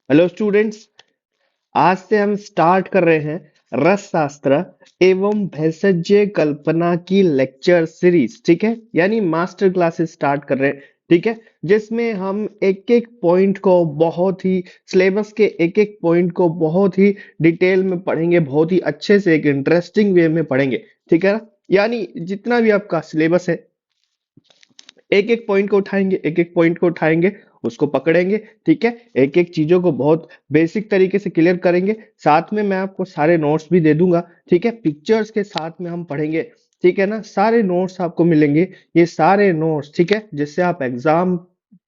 Hello students, आज से हम स्टार्ट कर रहे हैं रस शास्त्र एवं भेषज कल्पना की लेक्चर सीरीज। ठीक है, यानी मास्टर क्लासेस स्टार्ट कर रहे हैं। ठीक है, जिसमें हम एक एक पॉइंट को बहुत ही सिलेबस के एक एक पॉइंट को बहुत ही डिटेल में पढ़ेंगे, बहुत ही अच्छे से एक इंटरेस्टिंग वे में पढ़ेंगे। ठीक है ना, यानी जितना भी आपका सिलेबस है एक एक पॉइंट को उठाएंगे, एक एक पॉइंट को उठाएंगे, उसको पकड़ेंगे। ठीक है, एक एक चीजों को बहुत बेसिक तरीके से क्लियर करेंगे। साथ में मैं आपको सारे नोट्स भी दे दूंगा। ठीक है, पिक्चर्स के साथ में हम पढ़ेंगे। ठीक है ना, सारे नोट्स आपको मिलेंगे, ये सारे नोट्स। ठीक है, जिससे आप एग्जाम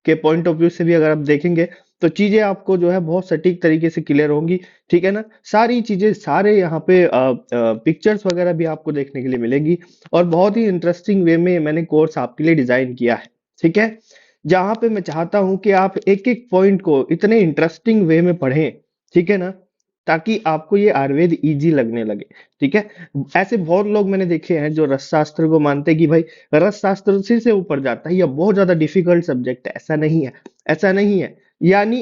के पॉइंट ऑफ व्यू से भी अगर आप देखेंगे तो चीजें आपको जो है बहुत सटीक तरीके से क्लियर होंगी। ठीक है ना, सारी चीजें सारे यहाँ पे पिक्चर्स वगैरह भी आपको देखने के लिए मिलेंगी और बहुत ही इंटरेस्टिंग वे में मैंने कोर्स आपके लिए डिजाइन किया है। ठीक है, जहां पे मैं चाहता हूं कि आप एक एक पॉइंट को इतने इंटरेस्टिंग वे में पढ़ें। ठीक है ना, ताकि आपको ये आयुर्वेद इजी लगने लगे। ठीक है, ऐसे बहुत लोग मैंने देखे हैं जो रस शास्त्र को मानते हैं कि भाई रस शास्त्र उसी से ऊपर जाता है या बहुत ज्यादा डिफिकल्ट सब्जेक्ट है। ऐसा नहीं है, ऐसा नहीं है। यानी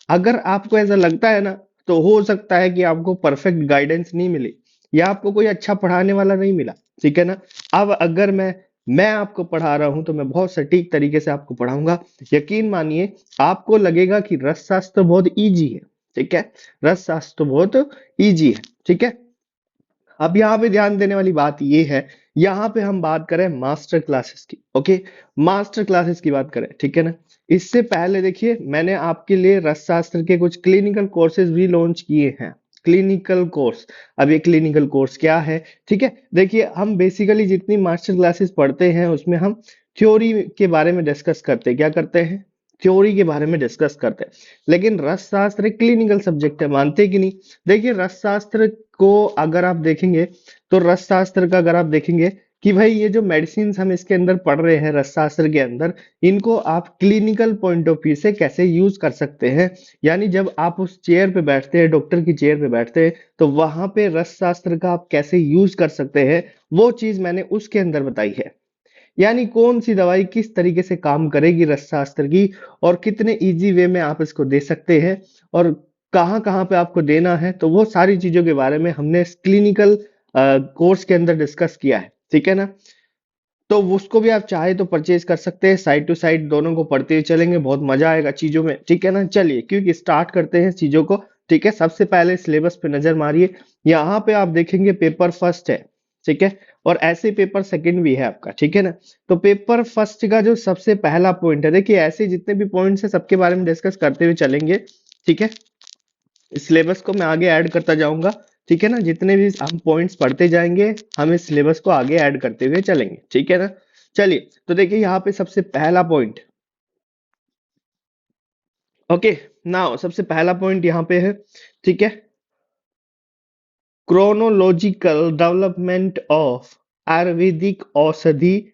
अगर आपको ऐसा लगता है ना, तो हो सकता है कि आपको परफेक्ट गाइडेंस नहीं मिले या आपको कोई अच्छा पढ़ाने वाला नहीं मिला। ठीक है ना, अब अगर मैं आपको पढ़ा रहा हूं तो मैं बहुत सटीक तरीके से आपको पढ़ाऊंगा। यकीन मानिए, आपको लगेगा कि रस शास्त्र बहुत इजी है। ठीक है, रस शास्त्र बहुत इजी है। ठीक है, अब यहाँ पे ध्यान देने वाली बात ये है, यहाँ पे हम बात करें मास्टर क्लासेस की। ओके, मास्टर क्लासेस की बात करें। ठीक है ना, इससे पहले देखिए मैंने आपके लिए रसशास्त्र के कुछ क्लिनिकल कोर्सेज भी लॉन्च किए हैं। क्लिनिकल कोर्स, अब ये क्लिनिकल कोर्स क्या है? ठीक है, देखिए हम बेसिकली जितनी मास्टर क्लासेस पढ़ते हैं उसमें हम थ्योरी के बारे में डिस्कस करते हैं। क्या करते हैं? थ्योरी के बारे में डिस्कस करते हैं। लेकिन रस शास्त्र एक क्लिनिकल सब्जेक्ट है, मानते कि नहीं? देखिए रस शास्त्र को अगर आप देखेंगे तो रस शास्त्र का अगर आप देखेंगे कि भाई ये जो मेडिसिन हम इसके अंदर पढ़ रहे हैं रस शास्त्र के अंदर, इनको आप क्लिनिकल पॉइंट ऑफ व्यू से कैसे यूज कर सकते हैं। यानी जब आप उस चेयर पे बैठते हैं, डॉक्टर की चेयर पे बैठते हैं, तो वहां पे रस शास्त्र का आप कैसे यूज कर सकते हैं, वो चीज मैंने उसके अंदर बताई है। यानी कौन सी दवाई किस तरीके से काम करेगी रस शास्त्र की, और कितने इजी वे में आप इसको दे सकते हैं, और कहाँ कहाँ पे आपको देना है, तो वो सारी चीजों के बारे में हमने क्लिनिकल कोर्स के अंदर डिस्कस किया है। ठीक है ना, तो उसको भी आप चाहे तो परचेज कर सकते हैं। साइड टू साइड दोनों को पढ़ते हुए चलेंगे, बहुत मजा आएगा चीजों में। ठीक है ना, चलिए क्योंकि स्टार्ट करते हैं चीजों को। ठीक है, सबसे पहले सिलेबस पे नजर मारिए। यहाँ पे आप देखेंगे पेपर फर्स्ट है। ठीक है, और ऐसे पेपर सेकंड भी है आपका। ठीक है ना, तो पेपर फर्स्ट का जो सबसे पहला पॉइंट है, देखिए ऐसे जितने भी पॉइंट्स है सबके बारे में डिस्कस करते हुए चलेंगे। ठीक है, इस सिलेबस को मैं आगे ऐड करता जाऊंगा। ठीक है ना, जितने भी हम पॉइंट्स पढ़ते जाएंगे हम इस सिलेबस को आगे ऐड करते हुए चलेंगे। ठीक है ना, चलिए तो देखिए यहाँ पे सबसे पहला पॉइंट। ओके, नाउ सबसे पहला पॉइंट यहाँ पे है। ठीक है, क्रोनोलॉजिकल डेवलपमेंट ऑफ आयुर्वेदिक औषधि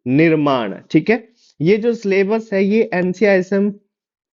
निर्माण। ठीक है, ये जो सिलेबस है ये एनसीआईएसएम,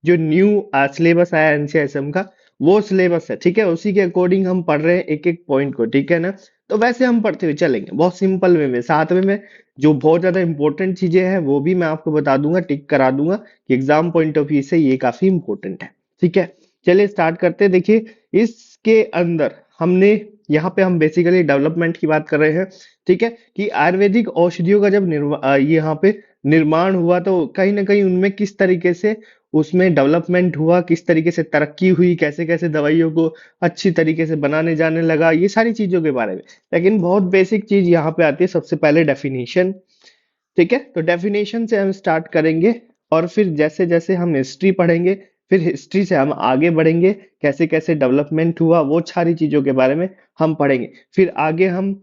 जो न्यू सिलेबस आया एनसीआईएसएम का, वो सिलेबस है। ठीक है, उसी के अकॉर्डिंग हम पढ़ रहे हैं एक एक पॉइंट को। ठीक है ना, तो वैसे हम पढ़ते हुए चलेंगे बहुत सिंपल वे में। साथ में मैं जो बहुत ज्यादा इंपॉर्टेंट चीजें हैं वो भी मैं आपको बता दूंगा, टिक करा दूंगा कि एग्जाम पॉइंट ऑफ व्यू से ये काफी इंपॉर्टेंट है। ठीक है, चलिए स्टार्ट करते हैं। देखिए इसके अंदर हमने, यहाँ पे हम बेसिकली डेवलपमेंट की बात कर रहे हैं। ठीक है, कि आयुर्वेदिक औषधियों का जब यहाँ पे निर्माण हुआ तो कहीं ना कहीं उनमें किस तरीके से उसमें डेवलपमेंट हुआ, किस तरीके से तरक्की हुई, कैसे कैसे दवाइयों को अच्छी तरीके से बनाने जाने लगा, ये सारी चीजों के बारे में। लेकिन बहुत बेसिक चीज यहाँ पे आती है, सबसे पहले डेफिनेशन। ठीक है, तो डेफिनेशन से हम स्टार्ट करेंगे और फिर जैसे जैसे हम हिस्ट्री पढ़ेंगे, फिर हिस्ट्री से हम आगे बढ़ेंगे, कैसे कैसे डेवलपमेंट हुआ वो सारी चीजों के बारे में हम पढ़ेंगे। फिर आगे हम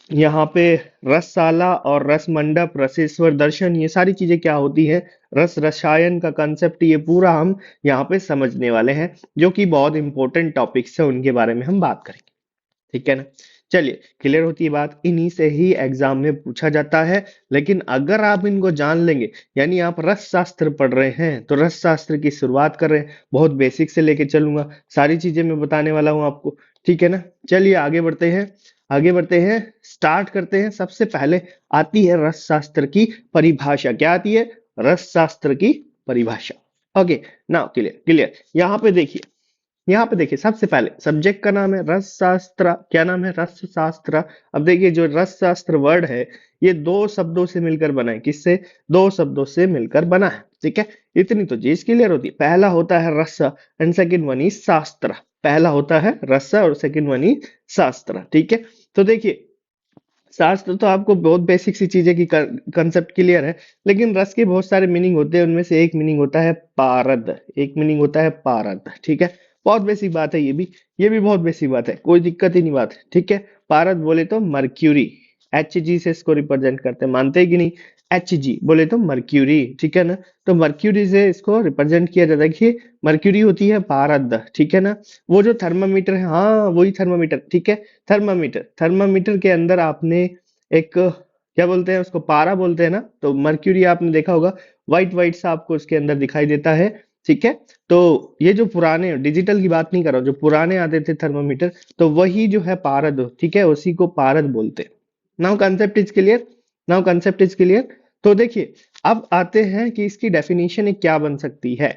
यहाँ पे रसशाला और रस मंडप, रसेश्वर दर्शन, ये सारी चीजें क्या होती है, रस रसायन का कंसेप्ट, ये पूरा हम यहाँ पे समझने वाले हैं, जो कि बहुत इंपॉर्टेंट टॉपिक्स है, उनके बारे में हम बात करेंगे। ठीक है ना, चलिए क्लियर होती है बात। इन्हीं से ही एग्जाम में पूछा जाता है। लेकिन अगर आप इनको जान लेंगे, यानी आप रस शास्त्र पढ़ रहे हैं तो रस शास्त्र की शुरुआत कर रहे हैं, बहुत बेसिक से लेके चलूंगा, सारी चीजें मैं बताने वाला हूं आपको। ठीक है ना, चलिए आगे बढ़ते हैं। आगे बढ़ते हैं, स्टार्ट करते हैं। सबसे पहले आती है रस शास्त्र की परिभाषा। क्या आती है? रस शास्त्र की परिभाषा। Okay, now clear clear. यहाँ पे देखिए सबसे पहले सब्जेक्ट का नाम है रस शास्त्र। क्या नाम है? रस शास्त्र। अब देखिए जो रस शास्त्र वर्ड है ये दो शब्दों से मिलकर बना है। किससे? दो शब्दों से मिलकर बना है। ठीक है, इतनी तो चीज क्लियर होती है। पहला होता है रस एंड सेकंड वन इज शास्त्र। पहला होता है रस और सेकंड वन इज शास्त्र। ठीक है, तो देखिए शास्त्र तो आपको बहुत बेसिक सी चीजें की कंसेप्ट क्लियर है, लेकिन रस के बहुत सारे मीनिंग होते हैं। उनमें से एक मीनिंग होता है पारद। एक मीनिंग होता है पारद। ठीक है, बहुत बेसिक बात है ये भी बहुत बेसिक बात है, कोई दिक्कत ही नहीं बात है। ठीक है, पारद बोले तो मर्क्यूरी, एच जी से इसको रिप्रेजेंट करते हैं, मानते हैं कि नहीं? एच जी बोले तो मर्क्यूरी। ठीक है ना, तो मर्क्यूरी से इसको रिप्रेजेंट किया जाता है। देखिए मर्क्यूरी होती है पारद। ठीक है ना, वो जो थर्मामीटर है, हाँ वही थर्मामीटर। ठीक है, थर्मामीटर, थर्मामीटर के अंदर आपने एक क्या बोलते हैं उसको, पारा बोलते हैं ना, तो मर्क्यूरी आपने देखा होगा व्हाइट व्हाइट सा आपको उसके अंदर दिखाई देता है। ठीक है, तो ये जो पुराने डिजिटल की बात नहीं कर रहा हूँ, जो पुराने आते थे थर्मामीटर, तो वही जो है पारद। ठीक है, उसी को पारद बोलते हैं। Now concept is clear, now concept is clear. तो देखिए अब आते हैं कि इसकी डेफिनेशन क्या बन सकती है।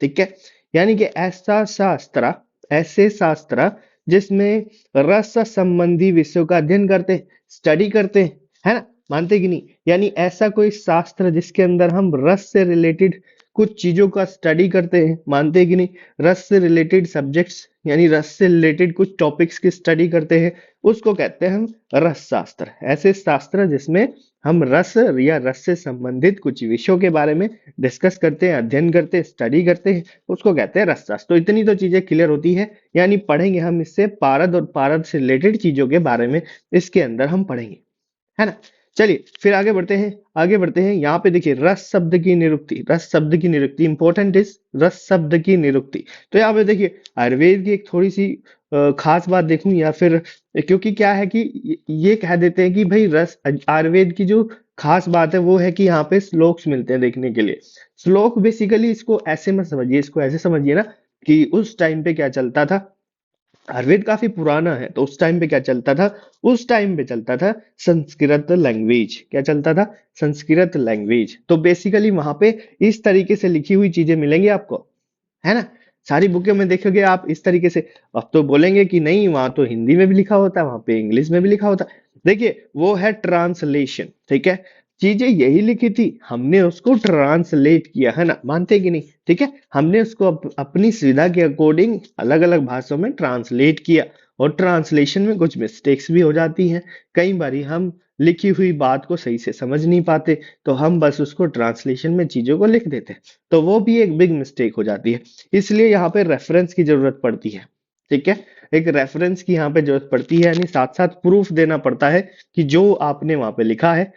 ठीक है, यानी कि ऐसे शास्त्र जिसमें रस संबंधी विषयों का अध्ययन करते हैं, स्टडी करते हैं, है ना, मानते कि नहीं? यानी ऐसा कोई शास्त्र जिसके अंदर हम रस से रिलेटेड कुछ चीजों का स्टडी करते हैं, मानते हैं कि नहीं? रस से रिलेटेड सब्जेक्ट्स यानी रस से रिलेटेड कुछ टॉपिक्स की स्टडी करते हैं, उसको कहते हैं हम रस शास्त्र। ऐसे शास्त्र जिसमें हम रस या रस से संबंधित कुछ विषयों के बारे में डिस्कस करते हैं, अध्ययन करते हैं, स्टडी करते हैं, उसको कहते हैं रसशास्त्र। तो इतनी तो चीजें क्लियर होती है, यानी पढ़ेंगे हम इससे पारद और पारद से रिलेटेड चीजों के बारे में इसके अंदर हम पढ़ेंगे, है ना। चलिए फिर आगे बढ़ते हैं, आगे बढ़ते हैं। यहाँ पे देखिए रस शब्द की निरुक्ति, रस शब्द की निरुक्ति इंपॉर्टेंट इज रस शब्द की निरुक्ति। तो यहाँ पे देखिए आयुर्वेद की एक थोड़ी सी खास बात देखूं या फिर, क्योंकि क्या है कि ये कह देते हैं कि भाई रस आयुर्वेद की जो खास बात है वो है कि यहाँ पे श्लोक्स मिलते हैं देखने के लिए। श्लोक बेसिकली इसको ऐसे मत समझिए, इसको ऐसे समझिए ना कि उस टाइम पे क्या चलता था। आयुर्वेद काफी पुराना है, तो उस टाइम पे क्या चलता था? उस टाइम पे चलता था संस्कृत लैंग्वेज। क्या चलता था? संस्कृत लैंग्वेज। तो बेसिकली वहां पे इस तरीके से लिखी हुई चीजें मिलेंगी आपको, है ना। सारी बुकें में देखोगे आप इस तरीके से। अब तो बोलेंगे कि नहीं वहां तो हिंदी में भी लिखा होता है, वहां पे इंग्लिश में भी लिखा होता है। देखिए वो है ट्रांसलेशन। ठीक है, चीजें यही लिखी थी, हमने उसको ट्रांसलेट किया, है ना, मानते कि नहीं? ठीक है, हमने उसको अपनी सुविधा के अकॉर्डिंग अलग अलग भाषाओं में ट्रांसलेट किया, और ट्रांसलेशन में कुछ मिस्टेक्स भी हो जाती हैं। कई बारी हम लिखी हुई बात को सही से समझ नहीं पाते, तो हम बस उसको ट्रांसलेशन में चीजों को लिख देते हैं, तो वो भी एक बिग मिस्टेक हो जाती है। इसलिए यहाँ पे रेफरेंस की जरूरत पड़ती है। ठीक है, एक रेफरेंस की यहाँ पे जरूरत पड़ती है, यानी साथ साथ प्रूफ देना पड़ता है कि जो आपने वहां पे लिखा है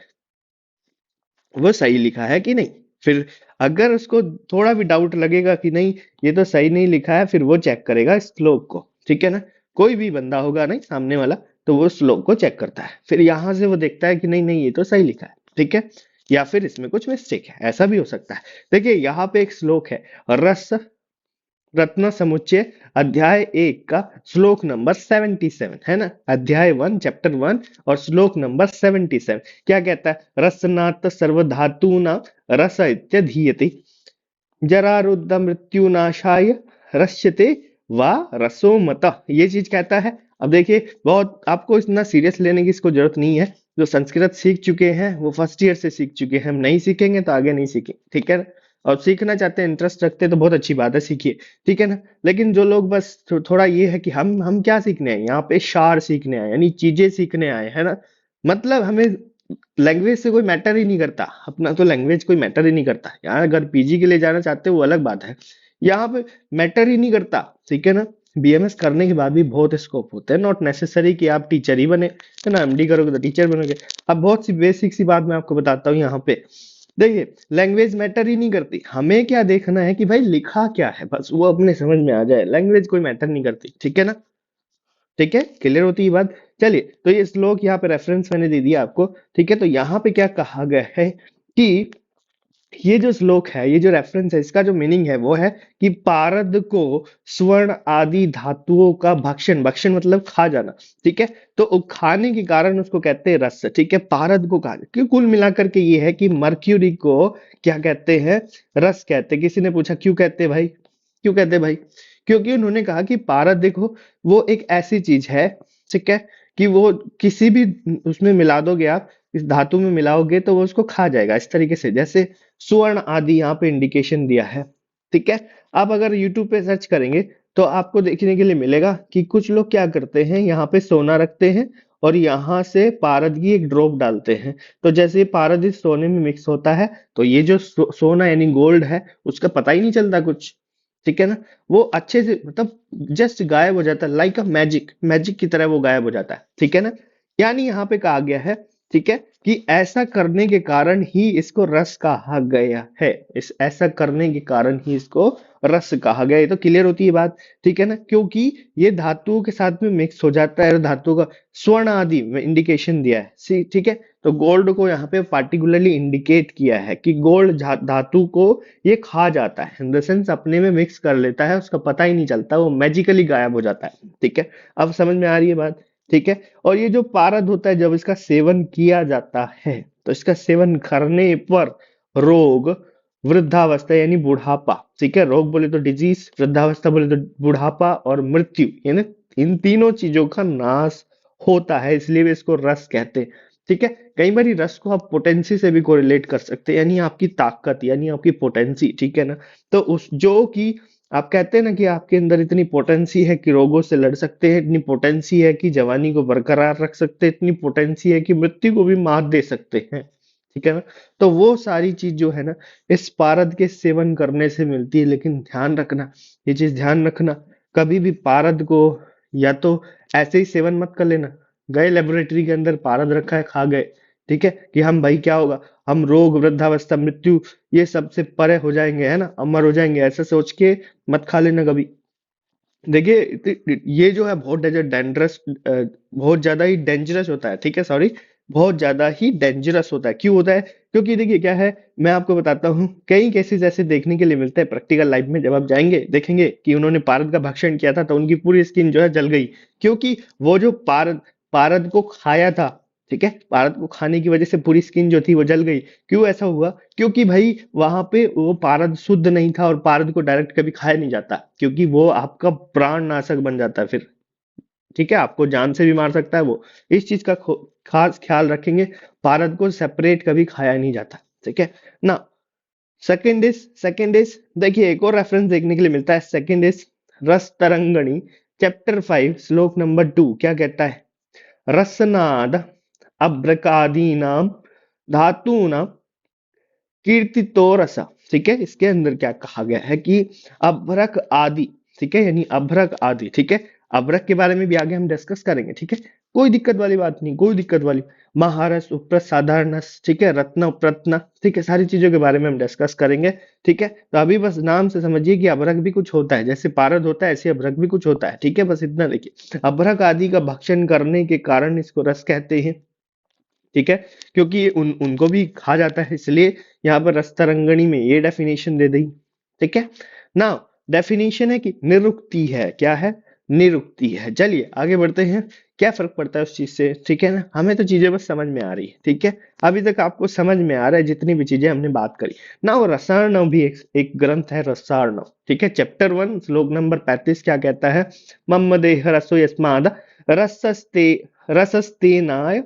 वो सही लिखा है कि नहीं। फिर अगर उसको थोड़ा भी डाउट लगेगा कि नहीं ये तो सही नहीं लिखा है, फिर वो चेक करेगा श्लोक को। ठीक है ना, कोई भी बंदा होगा नहीं सामने वाला, तो वो श्लोक को चेक करता है, फिर यहां से वो देखता है कि नहीं नहीं ये तो सही लिखा है। ठीक है, या फिर इसमें कुछ मिस्टेक है, ऐसा भी हो सकता है। देखिए यहाँ पे एक श्लोक है, रस रत्न समुच्चय अध्याय 1 का श्लोक नंबर 77, है ना। अध्याय 1 चैप्टर 1 और श्लोक नंबर 77 क्या कहता है? रसनात् सर्वधातूना रस इत्यधीयते जरारुद्ध मृत्युनाशाय रस्यते वा रसो मत। ये चीज कहता है। अब देखिए बहुत आपको इतना सीरियस लेने की इसको जरूरत नहीं है। जो संस्कृत सीख चुके हैं वो फर्स्ट ईयर से सीख चुके हैं, हम नहीं सीखेंगे तो आगे नहीं सीखेंगे। ठीक है, और सीखना चाहते हैं, इंटरेस्ट रखते हैं तो बहुत अच्छी बात है, सीखिए। ठीक है ना, लेकिन जो लोग बस थोड़ा ये है कि हम क्या सीखने आए यहाँ पे, सार सीखने आए, यानी चीजें सीखने आए, है ना। मतलब हमें लैंग्वेज से कोई मैटर ही नहीं करता, अपना तो लैंग्वेज कोई मैटर ही नहीं करता। यहाँ अगर पीजी के लिए जाना चाहते हो वो अलग बात है, यहाँ पे मैटर ही नहीं करता। ठीक है ना, बीएमएस करने के बाद भी बहुत स्कोप होता है, नॉट नेसेसरी कि आप टीचर ही बने, है ना, एमडी करोगे तो टीचर बनोगे। अब बहुत सी बेसिक सी बात मैं आपको बताता हूँ यहाँ पे। देखिए लैंग्वेज मैटर ही नहीं करती, हमें क्या देखना है कि भाई लिखा क्या है, बस वो अपने समझ में आ जाए, लैंग्वेज कोई मैटर नहीं करती। ठीक है ना, ठीक है, क्लियर होती है बात। चलिए तो ये श्लोक यहाँ पे रेफरेंस मैंने दे दिया आपको। ठीक है, तो यहाँ पे क्या कहा गया है कि ये जो श्लोक है, ये जो रेफरेंस है, इसका जो मीनिंग है वो है कि पारद को स्वर्ण आदि धातुओं का भक्षण, भक्षण मतलब खा जाना, ठीक है। तो वो खाने के कारण उसको कहते हैं रस, ठीक है। पारद को कहा, क्यों कुल मिलाकर के ये है कि मर्क्यूरी को क्या कहते हैं, रस कहते हैं। किसी ने पूछा क्यों कहते हैं भाई, क्यों कहते हैं भाई? क्योंकि उन्होंने कहा कि पारद देखो वो एक ऐसी चीज है, ठीक है, कि वो किसी भी उसमें मिला दोगे आप, इस धातु में मिलाओगे तो वो उसको खा जाएगा, इस तरीके से। जैसे सुवर्ण आदि यहाँ पे इंडिकेशन दिया है, ठीक है। आप अगर यूट्यूब पे सर्च करेंगे तो आपको देखने के लिए मिलेगा कि कुछ लोग क्या करते हैं, यहाँ पे सोना रखते हैं और यहाँ से पारद की एक ड्रॉप डालते हैं। तो जैसे ये पारद इस सोने में मिक्स होता है तो ये जो सोना यानी गोल्ड है उसका पता ही नहीं चलता कुछ, ठीक है ना। वो अच्छे से मतलब जस्ट गायब हो जाता है, लाइक अ मैजिक, मैजिक की तरह वो गायब हो जाता है, ठीक है ना। यानी यहाँ पे कहा गया है, ठीक है, कि ऐसा करने के कारण ही इसको रस कहा गया है। इस ऐसा करने के कारण ही इसको रस कहा गया। ये तो क्लियर होती है बात, ठीक है ना, क्योंकि ये धातुओं के साथ में मिक्स हो जाता है। धातुओं का स्वर्ण आदि में इंडिकेशन दिया है, सी, ठीक है। तो गोल्ड को यहाँ पे पार्टिकुलरली इंडिकेट किया है कि गोल्ड धातु को ये खा जाता है, इन द सेंस अपने में मिक्स कर लेता है, उसका पता ही नहीं चलता, वो मैजिकली गायब हो जाता है, ठीक है। अब समझ में आ रही है बात, ठीक है। और ये जो पारद होता है जब इसका सेवन किया जाता है तो इसका सेवन करने पर रोग, वृद्धावस्था यानी बुढ़ापा, ठीक है, रोग बोले तो डिजीज, वृद्धावस्था बोले तो बुढ़ापा, और मृत्यु यानी इन तीनों चीजों का नाश होता है, इसलिए भी इसको रस कहते हैं, ठीक है। कई बार रस को आप पोटेंसी से भी कोरिलेट कर सकते हैं, यानी आपकी ताकत यानी आपकी पोटेंसी, ठीक है ना। तो उस जो कि आप कहते हैं ना कि आपके अंदर इतनी पोटेंसी है कि रोगों से लड़ सकते हैं, इतनी पोटेंसी है कि जवानी को बरकरार रख सकते हैं, इतनी पोटेंसी है कि मृत्यु को भी मात दे सकते हैं, ठीक है ना। तो वो सारी चीज जो है ना इस पारद के सेवन करने से मिलती है। लेकिन ध्यान रखना, ये चीज ध्यान रखना, कभी भी पारद को या तो ऐसे ही सेवन मत कर लेना, गए लेबोरेटरी के अंदर पारद रखा है खा गए, ठीक है, कि हम भाई क्या होगा, हम रोग वृद्धावस्था मृत्यु ये सबसे परे हो जाएंगे, है ना, अमर हो जाएंगे, ऐसा सोच के मत खा लेना कभी। देखिए ये जो है बहुत डेंजरस, बहुत ज्यादा ही डेंजरस होता है, ठीक है, सॉरी, बहुत ज्यादा ही डेंजरस होता है। क्यों होता है? क्योंकि देखिए क्या है, मैं आपको बताता हूँ, कई केसेस ऐसे देखने के लिए मिलते हैं प्रैक्टिकल लाइफ में। जब आप जाएंगे देखेंगे कि उन्होंने पारद का भक्षण किया था तो उनकी पूरी स्किन जो है जल गई, क्योंकि वो जो पारद पारद को खाया था, ठीक है, पारद को खाने की वजह से पूरी स्किन जो थी वो जल गई। क्यों ऐसा हुआ? क्योंकि भाई वहां पे वो पारद शुद्ध नहीं था, और पारद को डायरेक्ट कभी खाया नहीं जाता, क्योंकि वो आपका प्राण नाशक बन जाता है फिर, ठीक है, आपको जान से भी मार सकता है वो। इस चीज का खास ख्याल रखेंगे, पारद को सेपरेट कभी खाया नहीं जाता, ठीक है ना। सेकंड इज देखिए एक और रेफरेंस देखने के लिए मिलता है। सेकंड इज रस तरंगणी, चैप्टर 5 श्लोक नंबर 2 क्या कहता है? रसनाद अभ्रकादीनाम धातूनाम कीर्तितो रसा, ठीक है। इसके अंदर क्या कहा गया है कि अभ्रक आदि, ठीक है, यानी अभ्रक आदि, ठीक है। अभ्रक के बारे में भी आगे हम डिस्कस करेंगे, ठीक है, कोई दिक्कत वाली बात नहीं, कोई दिक्कत वाली। महारस उपरस साधारणस, ठीक है, रत्न उपरत्न, ठीक है, सारी चीजों के बारे में हम डिस्कस करेंगे, ठीक है। तो अभी बस नाम से समझिए कि अभ्रक भी कुछ होता है, जैसे पारद होता है ऐसे अभ्रक भी कुछ होता है, ठीक है, बस इतना देखिए। अभ्रक आदि का भक्षण करने के कारण इसको रस कहते हैं, ठीक है, क्योंकि उनको भी कहा जाता है, इसलिए यहाँ पर रस्तरंगणी में ये डेफिनेशन दे दी, ठीक है ना। डेफिनेशन है कि निरुक्ति है, क्या है? निरुक्ति है। चलिए आगे बढ़ते हैं, क्या फर्क पड़ता है उस चीज से, ठीक है ना। हमें तो चीजें बस समझ में आ रही है, ठीक है, अभी तक आपको समझ में आ रहा है जितनी भी चीजें हमने बात करी ना। वो रसार्णव भी एक ग्रंथ है, रसार्णव, ठीक है, चैप्टर 1 श्लोक नंबर 35 क्या कहता है? मम देह रसो यस्माद रसस्ते रसस्तेनाय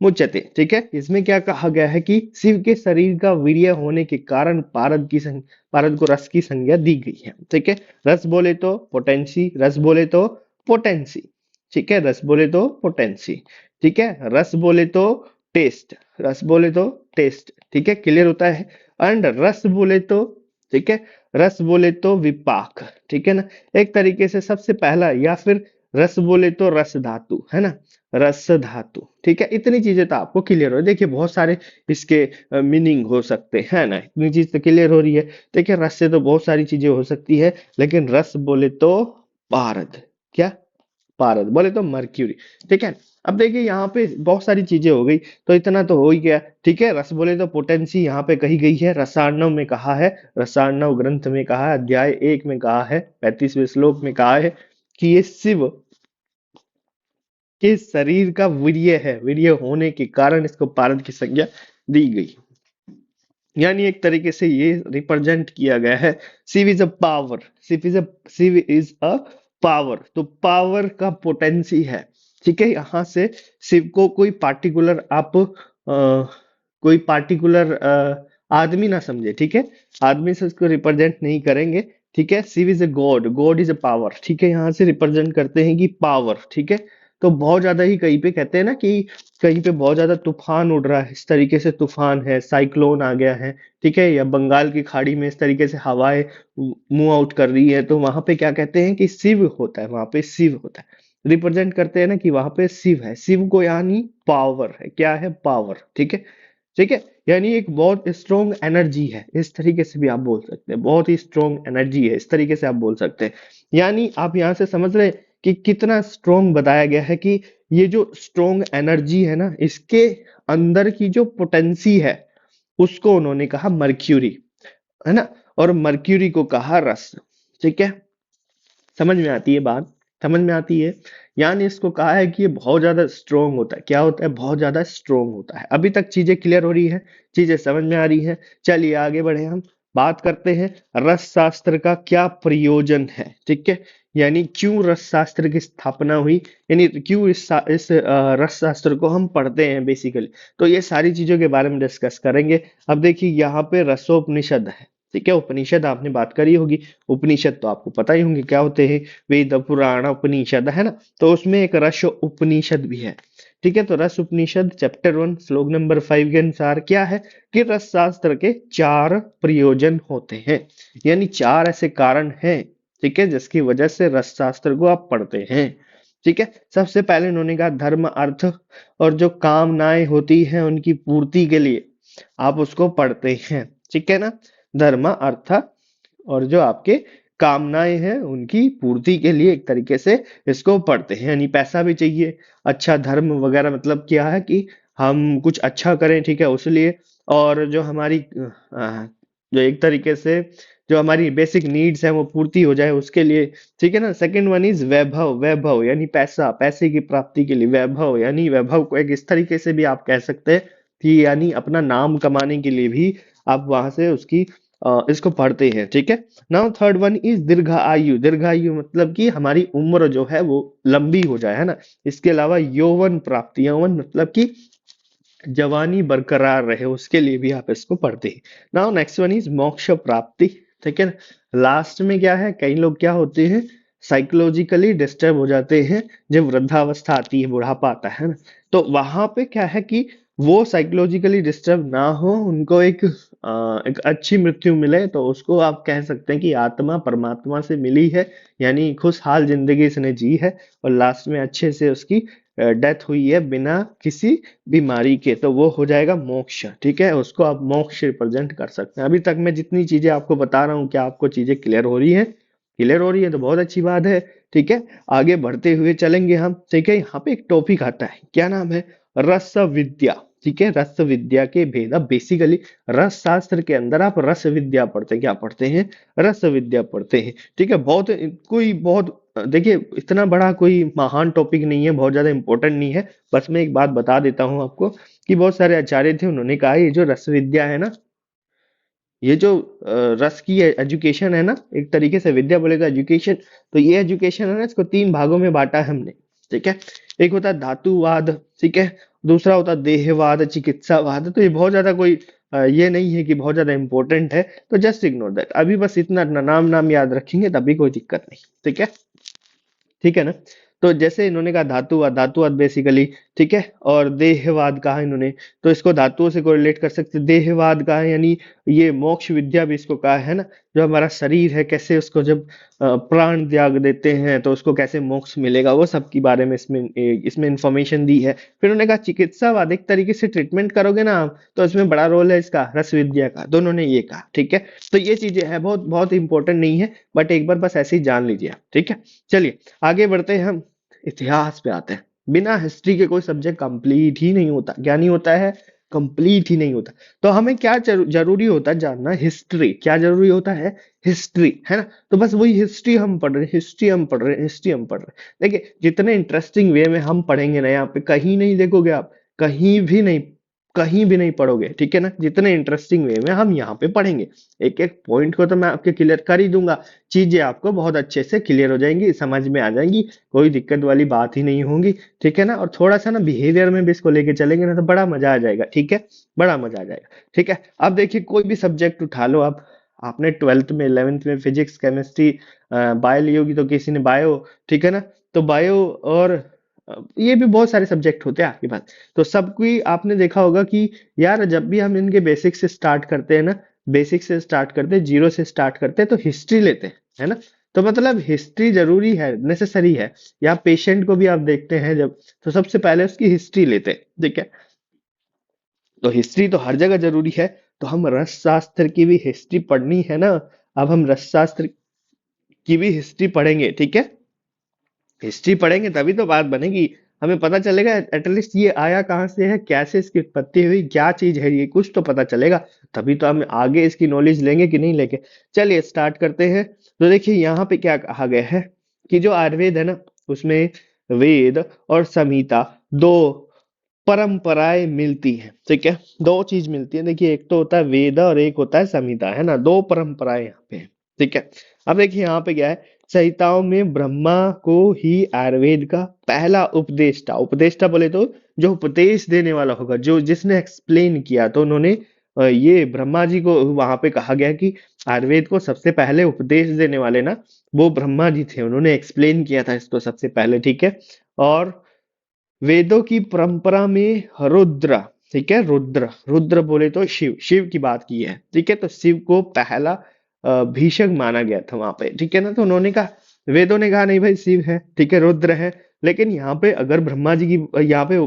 मुच्यते, ठीक है। इसमें क्या कहा गया है कि शिव के शरीर का वीर्य होने के कारण पारद को रस की संज्ञा दी गई है, ठीक है। रस बोले तो पोटेंसी, रस बोले तो पोटेंसी, ठीक है, रस बोले तो पोटेंसी, ठीक है, रस बोले तो टेस्ट, रस बोले तो टेस्ट, ठीक है, क्लियर होता है। एंड रस बोले तो, ठीक है, रस बोले तो विपाक, ठीक है ना। एक तरीके से सबसे पहला, या फिर रस बोले तो रस धातु, है ना, रस धातु, ठीक है। इतनी चीजें तो आपको क्लियर हो, देखिए बहुत सारे इसके मीनिंग हो सकते हैं ना, इतनी चीज तो क्लियर हो रही है। देखिए रस से तो बहुत सारी चीजें हो सकती है, लेकिन रस बोले तो पारद, क्या पारद, बोले तो मर्क्यूरी। ठीक है। अब देखिए यहाँ पे बहुत सारी चीजें हो गई, तो इतना तो हो ही गया। ठीक है, रस बोले तो पोटेंसी यहाँ पे कही गई है, रसार्णव में कहा है, रसार्णव ग्रंथ में कहा है, अध्याय 1 में कहा है, 35वें श्लोक में कहा है कि ये शिव के शरीर का वीर्य है, वीर्य होने के कारण इसको पारद की संज्ञा दी गई। यानी एक तरीके से ये रिप्रेजेंट किया गया है, Shiva is a power, Shiva is a power, तो पावर का पोटेंसी है। ठीक है, यहाँ से शिव को कोई पार्टिकुलर आप कोई पार्टिकुलर आदमी ना समझे। ठीक है, आदमी से उसको रिप्रेजेंट नहीं करेंगे। ठीक है, Shiva is a god, god is a power. ठीक है, यहाँ से रिप्रेजेंट करते हैं कि पावर। ठीक है, तो बहुत ज्यादा ही कहीं पे कहते हैं ना कि कहीं पे बहुत ज्यादा तूफान उड़ रहा है, इस तरीके से तूफान है, साइक्लोन आ गया है। ठीक है, या बंगाल की खाड़ी में इस तरीके से हवाएं मूव आउट कर रही है, तो वहां पे क्या कहते हैं कि शिव होता है, वहां पे शिव होता है, रिप्रेजेंट करते हैं ना कि वहां पे शिव है, शिव को यानी पावर है, क्या है, पावर। ठीक है। ठीक है, यानी एक बहुत स्ट्रॉन्ग एनर्जी है, इस तरीके से भी आप बोल सकते हैं, बहुत ही स्ट्रॉन्ग एनर्जी है, इस तरीके से आप बोल सकते हैं। यानी आप यहाँ से समझ रहे हैं कि कितना स्ट्रॉन्ग बताया गया है कि ये जो स्ट्रॉन्ग एनर्जी है ना, इसके अंदर की जो पोटेंसी है उसको उन्होंने कहा मर्क्यूरी, है ना, और मर्क्यूरी को कहा रस। ठीक है, समझ में आती है बात, समझ में आती है। यानी इसको कहा है कि ये बहुत ज्यादा स्ट्रोंग होता है, क्या होता है, बहुत ज्यादा स्ट्रोंग होता है। अभी तक चीजें क्लियर हो रही है, चीजें समझ में आ रही है। चलिए आगे बढ़े, हम बात करते हैं रस शास्त्र का क्या प्रयोजन है। ठीक है, यानी क्यों रस शास्त्र की स्थापना हुई, यानी क्यों रस शास्त्र को हम पढ़ते हैं बेसिकली। तो ये सारी चीजों के बारे में डिस्कस करेंगे। अब देखिए यहाँ पे रसोपनिषद है। ठीक है, उपनिषद आपने बात करी होगी, उपनिषद तो आपको पता ही होंगे क्या होते हैं, वेद पुराण उपनिषद, है ना, तो उसमें एक रस उपनिषद भी है। ठीक है, तो रस उपनिषद चैप्टर 1 श्लोक नंबर 5 के अनुसार क्या है कि रस शास्त्र के 4 प्रयोजन होते हैं, यानी 4 ऐसे कारण हैं। ठीक है, जिसकी वजह से रस शास्त्र को आप पढ़ते हैं। ठीक है, सबसे पहले उन्होंने कहा धर्म अर्थ और जो कामनाएं होती हैं उनकी पूर्ति के लिए आप उसको पढ़ते हैं। ठीक है ना, धर्म अर्थ और जो आपके कामनाएं हैं उनकी पूर्ति के लिए एक तरीके से इसको पढ़ते हैं, यानी पैसा भी चाहिए, अच्छा धर्म वगैरह, मतलब क्या है कि हम कुछ अच्छा करें। ठीक है, उसलिए, और जो हमारी जो एक तरीके से जो हमारी बेसिक नीड्स है वो पूर्ति हो जाए उसके लिए। ठीक है ना, सेकंड वन इज वैभव, वैभव यानी पैसा, पैसे की प्राप्ति के लिए, वैभव यानी वैभव को एक इस तरीके से भी आप कह सकते हैं कि यानी अपना नाम कमाने के लिए भी आप वहां से उसकी इसको पढ़ते हैं। ठीक है, नाउ थर्ड वन इज दीर्घायु, दीर्घायु मतलब कि हमारी उम्र जो है वो लंबी हो जाए, है ना। इसके अलावा यौवन प्राप्ति, यौवन मतलब कि जवानी बरकरार रहे, उसके लिए भी आप इसको पढ़ते हैं। नाउ नेक्स्ट वन इज मोक्ष प्राप्ति। ठीक है, लास्ट में क्या है, कई लोग क्या होते हैं, साइकोलॉजिकली डिस्टर्ब हो जाते हैं जब वृद्धावस्था आती है, बुढ़ापा आता है ना, तो वहां पे क्या है कि वो साइकोलॉजिकली डिस्टर्ब ना हो, उनको एक अच्छी मृत्यु मिले, तो उसको आप कह सकते हैं कि आत्मा परमात्मा से मिली है, यानी खुशहाल जिंदगी इसने जी है, और लास्ट में अच्छे से उसकी डेथ हुई है बिना किसी बीमारी के, तो वो हो जाएगा मोक्ष। ठीक है, उसको आप मोक्ष रिप्रेजेंट कर सकते हैं। अभी तक मैं जितनी चीजें आपको बता रहा हूँ, क्या आपको चीजें क्लियर हो रही है, क्लियर हो रही है तो बहुत अच्छी बात है। ठीक है, आगे बढ़ते हुए चलेंगे हम। ठीक है, यहाँ पे एक टॉपिक आता है, क्या नाम है, रस विद्या। ठीक है, रस विद्या के भेद। अब बेसिकली रस शास्त्र के अंदर आप रस विद्या पढ़ते हैं, क्या पढ़ते हैं, रस विद्या पढ़ते हैं। ठीक है, बहुत कोई बहुत देखिए इतना बड़ा कोई महान टॉपिक नहीं है, बहुत ज्यादा इंपॉर्टेंट नहीं है। बस मैं एक बात बता देता हूँ आपको कि बहुत सारे आचार्य थे, उन्होंने कहा ये जो रस विद्या है ना, ये जो रस की एजुकेशन है ना, एक तरीके से विद्या बोले तो एजुकेशन, तो ये एजुकेशन है ना, इसको 3 भागों में बांटा है हमने। ठीक है, एक होता है धातुवाद, ठीक है, दूसरा होता है देहवाद, चिकित्सावाद। तो ये बहुत ज्यादा कोई ये नहीं है कि बहुत ज्यादा इंपॉर्टेंट है, तो जस्ट इग्नोर दैट, अभी बस इतना नाम नाम याद रखेंगे तभी कोई दिक्कत नहीं। ठीक है, ठीक है ना, तो जैसे इन्होंने कहा धातुवाद, धातुवाद बेसिकली, ठीक है, और देहवाद कहा इन्होंने, तो इसको धातुओं से कोरिलेट कर सकते हैं। देहवाद कहा है यानी ये मोक्ष विद्या भी इसको कहा है ना, जो हमारा शरीर है कैसे उसको जब प्राण त्याग देते हैं तो उसको कैसे मोक्ष मिलेगा, वो सब के बारे में इसमें इंफॉर्मेशन दी है। फिर उन्होंने कहा चिकित्सावाद, एक तरीके से ट्रीटमेंट करोगे ना आप, तो इसमें बड़ा रोल है इसका रस विद्या का, दोनों ने ये कहा। ठीक है, तो ये चीजें है, बहुत बहुत इंपॉर्टेंट नहीं है, बट एक बार बस ऐसे ही जान लीजिए आप। ठीक है, चलिए आगे बढ़ते हैं हम। इतिहास पे आते हैं। बिना हिस्ट्री के कोई सब्जेक्ट कंप्लीट ही नहीं होता। क्या नहीं होता है? कंप्लीट ही नहीं होता। तो हमें क्या जरूरी होता है जानना? हिस्ट्री। क्या जरूरी होता है? हिस्ट्री, है ना? तो बस वही हिस्ट्री हम पढ़ रहे हैं, हिस्ट्री हम पढ़ रहे हैं, हिस्ट्री हम पढ़ रहे हैं। देखिए जितने इंटरेस्टिंग वे में हम पढ़ेंगे ना, यहाँ पे कहीं नहीं देखोगे आप, कहीं भी नहीं, कहीं भी नहीं पढ़ोगे, ठीक है ना? जितने इंटरेस्टिंग वे में हम यहाँ पे पढ़ेंगे, एक एक पॉइंट को तो मैं आपके क्लियर कर ही दूंगा। चीजें आपको बहुत अच्छे से क्लियर हो जाएंगी, समझ में आ जाएंगी, कोई दिक्कत वाली बात ही नहीं होगी, ठीक है ना? और थोड़ा सा ना बिहेवियर में भी इसको लेके चलेंगे ना, तो बड़ा मजा आ जाएगा, ठीक है? बड़ा मजा आ जाएगा, ठीक है? अब देखिए कोई भी सब्जेक्ट उठा लो आप, आपने 12th में, 11th में फिजिक्स, केमिस्ट्री, बायो ली होगी तो किसी ने बायो, ठीक है ना? तो बायो और ये भी बहुत सारे सब्जेक्ट होते हैं आपके पास। तो सबकी आपने देखा होगा कि यार जब भी हम इनके बेसिक से स्टार्ट करते हैं ना, बेसिक से स्टार्ट करते हैं, जीरो से स्टार्ट करते हैं, तो हिस्ट्री लेते हैं, है ना? तो मतलब हिस्ट्री जरूरी है, नेसेसरी है। या पेशेंट को भी आप देखते हैं जब, तो सबसे पहले उसकी हिस्ट्री लेते हैं, ठीक है? तो हिस्ट्री तो हर जगह जरूरी है। तो हम रस शास्त्र की भी हिस्ट्री पढ़नी है ना। अब हम रस शास्त्र की भी हिस्ट्री पढ़ेंगे, ठीक है? हिस्ट्री पढ़ेंगे तभी तो बात बनेगी। हमें पता चलेगा एटलीस्ट ये आया कहाँ से है, कैसे इसकी उत्पत्ति हुई, क्या चीज है ये, कुछ तो पता चलेगा। तभी तो हम आगे इसकी नॉलेज लेंगे कि नहीं लेंगे। चलिए स्टार्ट करते हैं। तो देखिए यहाँ पे क्या कहा गया है कि जो आयुर्वेद है ना, उसमें वेद और संहिता, दो परंपराएं मिलती हैं, ठीक है? दो चीज मिलती है। देखिए एक तो होता है वेद और एक होता है संहिता, है ना? दो परंपराएं यहाँ पे हैं, ठीक है? अब देखिए यहाँ पे क्या है, संहिताओं में ब्रह्मा को ही आयुर्वेद का पहला उपदेष्टा, उपदेष्टा बोले तो जो उपदेश देने वाला होगा, जो जिसने एक्सप्लेन किया, तो उन्होंने ये ब्रह्मा जी को वहां पे कहा गया कि आयुर्वेद को सबसे पहले उपदेश देने वाले ना, वो ब्रह्मा जी थे, उन्होंने एक्सप्लेन किया था इसको सबसे पहले, ठीक है? और वेदों की परंपरा में रुद्र, ठीक है? रुद्र, रुद्र बोले तो शिव, शिव की बात की है, ठीक है? तो शिव को पहला भीषक माना गया था वहां पे, ठीक है ना? तो उन्होंने कहा, वेदों ने कहा नहीं भाई शिव है, ठीक है, रुद्र है। लेकिन यहाँ पे अगर ब्रह्मा जी की, यहाँ पे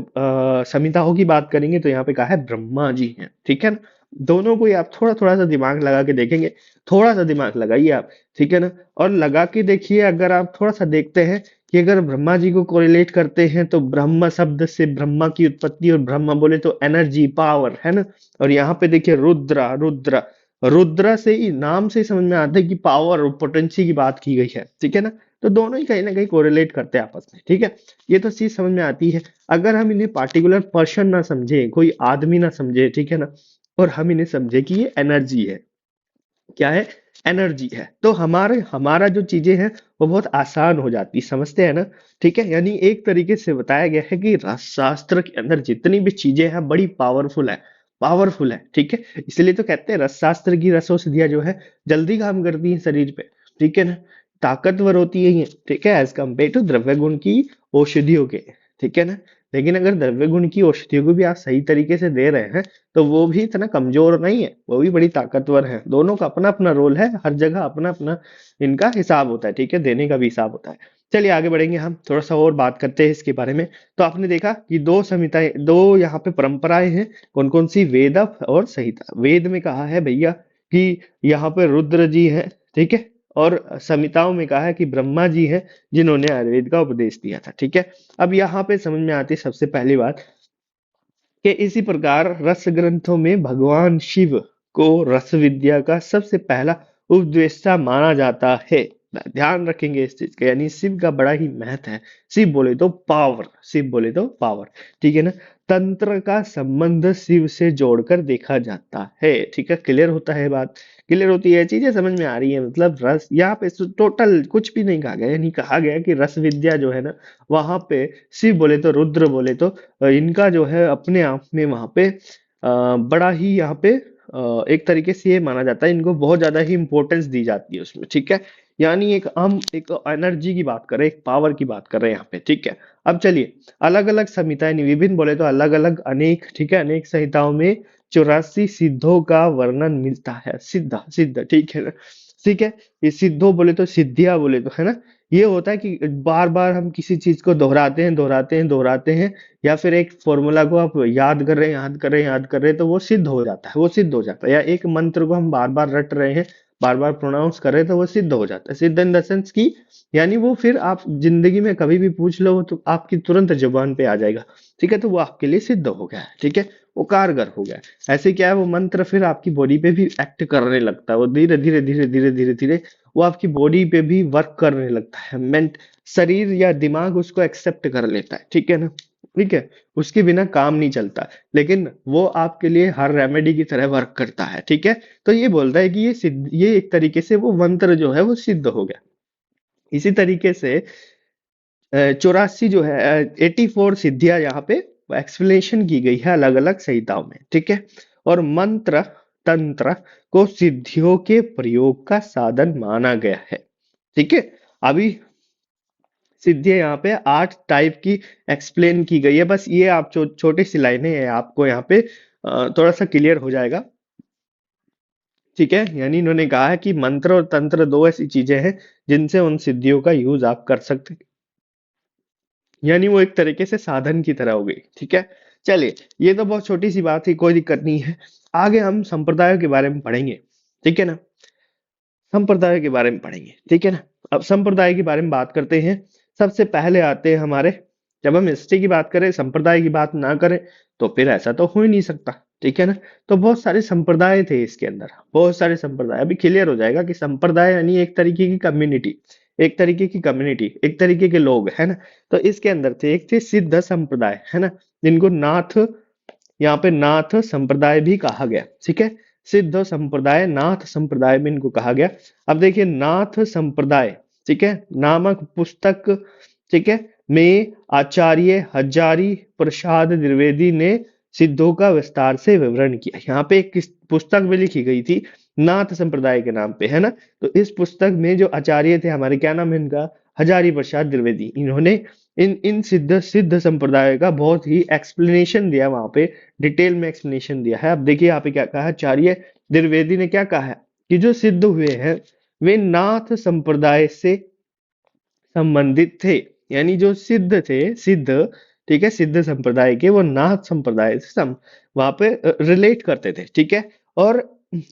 संहिताओं की बात करेंगे तो यहाँ पे कहा है ब्रह्मा जी हैं, ठीक है ना? दोनों को ही आप थोड़ा थोड़ा सा दिमाग लगा के देखेंगे, थोड़ा सा दिमाग लगाइए आप, ठीक है ना? और लगा के देखिए, अगर आप थोड़ा सा देखते हैं कि अगर ब्रह्मा जी को कोरिलेट करते हैं तो ब्रह्म शब्द से ब्रह्मा की उत्पत्ति, और ब्रह्मा बोले तो एनर्जी, पावर, है ना? और यहाँ पे देखिए रुद्रा, रुद्र, रुद्र से ही, नाम से ही समझ में आता है कि पावर और पोटेंसी की बात की गई है, ठीक है ना? तो दोनों ही कहीं ना कहीं कोरिलेट करते हैं आपस में, ठीक है? ये तो चीज समझ में आती है। अगर हम इन्हें पार्टिकुलर पर्सन ना समझे, कोई आदमी ना समझे, ठीक है ना, और हम इन्हें समझे कि ये एनर्जी है, क्या है? एनर्जी है, तो हमारे हमारा जो चीजें हैं वो बहुत आसान हो जाती, समझते हैं ना? ठीक है, यानी एक तरीके से बताया गया है कि रस शास्त्र के अंदर जितनी भी चीजें हैं बड़ी पावरफुल है, पावरफुल है, ठीक है? इसलिए तो कहते हैं रस शास्त्र की रस औषधियां जो है जल्दी काम करती है शरीर पे, ठीक है ना? ताकतवर होती है ये, ठीक है, एज कम्पेयर टू द्रव्य गुण की औषधियों के, ठीक है ना? लेकिन अगर द्रव्य गुण की औषधियों को भी आप सही तरीके से दे रहे हैं तो वो भी इतना कमजोर नहीं है, वो भी बड़ी ताकतवर है। दोनों का अपना अपना रोल है, हर जगह अपना अपना इनका हिसाब होता है, ठीक है? देने का भी हिसाब होता है। चलिए आगे बढ़ेंगे, हम थोड़ा सा और बात करते हैं इसके बारे में। तो आपने देखा कि दो संहिताएं, दो यहाँ पे परंपराएं हैं, कौन कौन सी? वेद और संहिता। वेद में कहा है भैया कि यहाँ पे रुद्र जी है, ठीक है? और संहिताओं में कहा है कि ब्रह्मा जी हैं जिन्होंने आयुर्वेद का उपदेश दिया था, ठीक है? अब यहाँ पे समझ में आती है सबसे पहली बात कि इसी प्रकार रस ग्रंथों में भगवान शिव को रस विद्या का सबसे पहला उपदेष्टा माना जाता है। ध्यान रखेंगे इस चीज का, यानी शिव का बड़ा ही महत्व है। शिव बोले तो पावर, शिव बोले तो पावर, ठीक है ना? तंत्र का संबंध शिव से जोड़कर देखा जाता है, ठीक है? क्लियर होता है बात, क्लियर होती है, चीजें समझ में आ रही है। मतलब रस यहाँ पे टोटल कुछ भी नहीं कहा गया, यानी कहा गया कि रस विद्या जो है ना, वहां पे शिव बोले तो, रुद्र बोले तो, इनका जो है अपने आप में वहां पे बड़ा ही यहाँ पे एक तरीके से ये माना जाता है, इनको बहुत ज्यादा ही इंपॉर्टेंस दी जाती है उसमें, ठीक है? यानी एक हम एक एनर्जी की बात कर रहे हैं, एक पावर की बात कर रहे हैं यहाँ पे, ठीक है? अब चलिए, अलग अलग संहिताएं, विभिन्न बोले तो अलग अलग, अनेक, ठीक है? अनेक संहिताओं में 84 सिद्धों का वर्णन मिलता है। सिद्ध, सिद्ध, ठीक है ना? ठीक है, ये सिद्धों बोले तो, सिद्धियां बोले तो, है ना? ये होता है कि बार बार हम किसी चीज को दोहराते हैं, दोहराते हैं, दोहराते हैं, या फिर एक फॉर्मूला को आप याद कर रहे हैं, याद कर रहे हैं, याद कर रहे हैं, तो वो सिद्ध हो जाता है, वो सिद्ध हो जाता है। या एक मंत्र को हम बार बार रट रहे हैं, बार बार प्रोनाउंस कर रहे तो वो सिद्ध हो जाता है। सिद्ध इन द सेंस की यानी वो फिर आप जिंदगी में कभी भी पूछ लो तो आपकी तुरंत जुबान पे आ जाएगा। ठीक है, तो वो आपके लिए सिद्ध हो गया है। ठीक है, वो कारगर हो गया है। ऐसे क्या है, वो मंत्र फिर आपकी बॉडी पे भी एक्ट करने लगता है। वो धीरे धीरे धीरे धीरे धीरे धीरे वो आपकी बॉडी पे भी वर्क करने लगता है। मेंट शरीर या दिमाग उसको एक्सेप्ट कर लेता है। ठीक है ना, ठीक है, उसके बिना काम नहीं चलता, लेकिन वो आपके लिए हर रेमेडी की तरह वर्क करता है। ठीक है, तो ये बोलता है कि ये सिद्ध, ये एक तरीके से वो मंत्र जो है वो सिद्ध हो गया। इसी तरीके से 84 जो है 84 सिद्धियां यहाँ पे एक्सप्लेनेशन की गई है अलग अलग संहिताओं में। ठीक है, और मंत्र तंत्र को सिद्धियों के प्रयोग का साधन माना गया है। ठीक है, अभी सिद्धियां यहाँ पे 8 टाइप की एक्सप्लेन की गई है। बस ये आप छोटी सी लाइनें हैं, आपको यहाँ पे थोड़ा सा क्लियर हो जाएगा। ठीक है, यानी इन्होंने कहा है कि मंत्र और तंत्र दो ऐसी चीजें हैं जिनसे उन सिद्धियों का यूज आप कर सकते हैं, यानी वो एक तरीके से साधन की तरह हो गई। ठीक है, चलिए, ये तो बहुत छोटी सी बात थी, कोई दिक्कत नहीं है। आगे हम संप्रदायों के बारे में पढ़ेंगे। ठीक है ना, संप्रदाय के बारे में पढ़ेंगे। ठीक है ना, अब संप्रदाय के बारे में बात करते हैं। सबसे पहले आते हैं हमारे, जब हम हिस्ट्री की बात करें, संप्रदाय की बात ना करें तो फिर ऐसा तो हो ही नहीं सकता। ठीक है ना, तो बहुत सारे संप्रदाय थे इसके अंदर, बहुत सारे संप्रदाय। अभी क्लियर हो जाएगा कि संप्रदाय यानी एक तरीके की कम्युनिटी, एक तरीके की कम्युनिटी, एक तरीके के लोग, है ना। तो इसके अंदर थे, एक थे सिद्ध संप्रदाय, है ना, जिनको नाथ, यहाँ पे नाथ संप्रदाय भी कहा गया। ठीक है, सिद्ध संप्रदाय, नाथ संप्रदाय में इनको कहा गया। अब देखिए, नाथ संप्रदाय, ठीक है, नामक पुस्तक, ठीक है, में आचार्य हजारी प्रसाद द्विवेदी ने सिद्धों का विस्तार से विवरण किया। यहाँ पे एक पुस्तक भी लिखी गई थी नाथ संप्रदाय के नाम पे, है ना। तो इस पुस्तक में जो आचार्य थे हमारे, क्या नाम है इनका, हजारी प्रसाद द्विवेदी, इन्होंने इन इन सिद्ध सिद्ध संप्रदाय का बहुत ही एक्सप्लेनेशन दिया, वहां पे डिटेल में एक्सप्लेनेशन दिया है। अब देखिए यहाँ पे क्या कहा है, आचार्य द्विवेदी ने क्या कहा है कि जो सिद्ध हुए हैं वे नाथ संप्रदाय से संबंधित थे। यानी जो सिद्ध थे, सिद्ध, ठीक है, सिद्ध संप्रदाय के, वो नाथ संप्रदाय से वहां पे रिलेट करते थे। ठीक है, और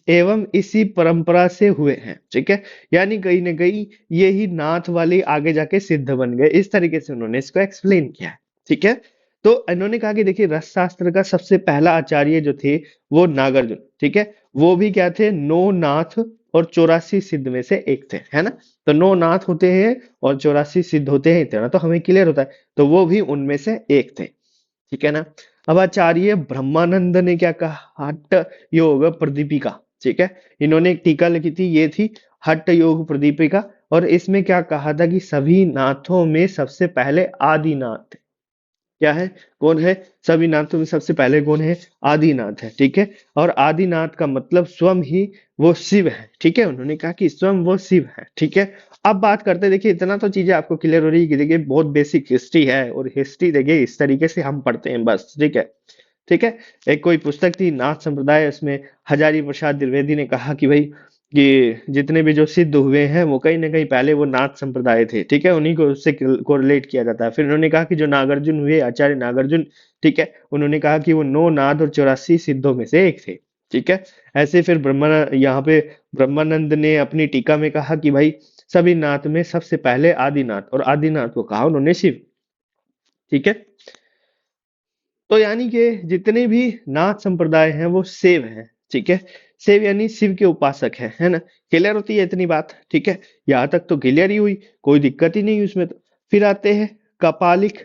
एवं इसी परंपरा से हुए हैं। ठीक है, यानी कहीं ना कहीं यही नाथ वाले आगे जाके सिद्ध बन गए, इस तरीके से उन्होंने इसको एक्सप्लेन किया है। ठीक है, तो इन्होंने कहा कि देखिए, रस शास्त्र का सबसे पहला आचार्य जो थे वो नागार्जुन, ठीक है, वो भी क्या थे, नो नाथ और 84 सिद्ध में से एक थे, है ना। तो 9 नाथ होते हैं और 84 सिद्ध होते हैं, इतना तो हमें क्लियर होता है। तो वो भी उनमें से एक थे। ठीक है ना। अब आचार्य ब्रह्मानंद ने क्या कहा, हठ योग प्रदीपिका, ठीक है, इन्होंने एक टीका लिखी थी, ये थी हठ योग प्रदीपिका। और इसमें क्या कहा था कि सभी नाथों में सबसे पहले आदिनाथ क्या है, कौन है, सभी नाथों में सबसे पहले कौन है, आदिनाथ है। ठीक है, और आदिनाथ का मतलब स्वयं ही वो शिव है। ठीक है, उन्होंने कहा कि स्वयं वो शिव है। ठीक है, अब बात करते हैं, देखिए इतना तो चीजें आपको क्लियर हो रही है कि देखिए बहुत बेसिक हिस्ट्री है, और हिस्ट्री देखिए इस तरीके से हम पढ़ते हैं बस। ठीक है, ठीक है, एक कोई पुस्तक थी नाथ संप्रदाय, उसमें हजारी प्रसाद द्विवेदी ने कहा कि भाई कि जितने भी जो सिद्ध हुए हैं वो कहीं ना कहीं पहले वो नाथ संप्रदाय थे। ठीक है, उन्हीं को उससे कोरिलेट किया जाता है। फिर उन्होंने कहा कि जो नागार्जुन हुए, आचार्य नागार्जुन, ठीक है, उन्होंने कहा कि वो 9 नाथ और 84 सिद्धों में से एक थे। ठीक है, ऐसे फिर यहाँ पे ब्रह्मानंद ने अपनी टीका में कहा कि भाई सभी नाथ में सबसे पहले आदिनाथ, और आदिनाथ को कहा उन्होंने शिव। ठीक है, तो यानी कि जितने भी नाथ संप्रदाय हैं वो शिव हैं। ठीक है, शिव यानी शिव के उपासक है ना। क्लियर होती है इतनी बात। ठीक है, यहाँ तक तो क्लियर ही हुई, कोई दिक्कत ही नहीं हुई उसमें तो। फिर आते हैं कपालिक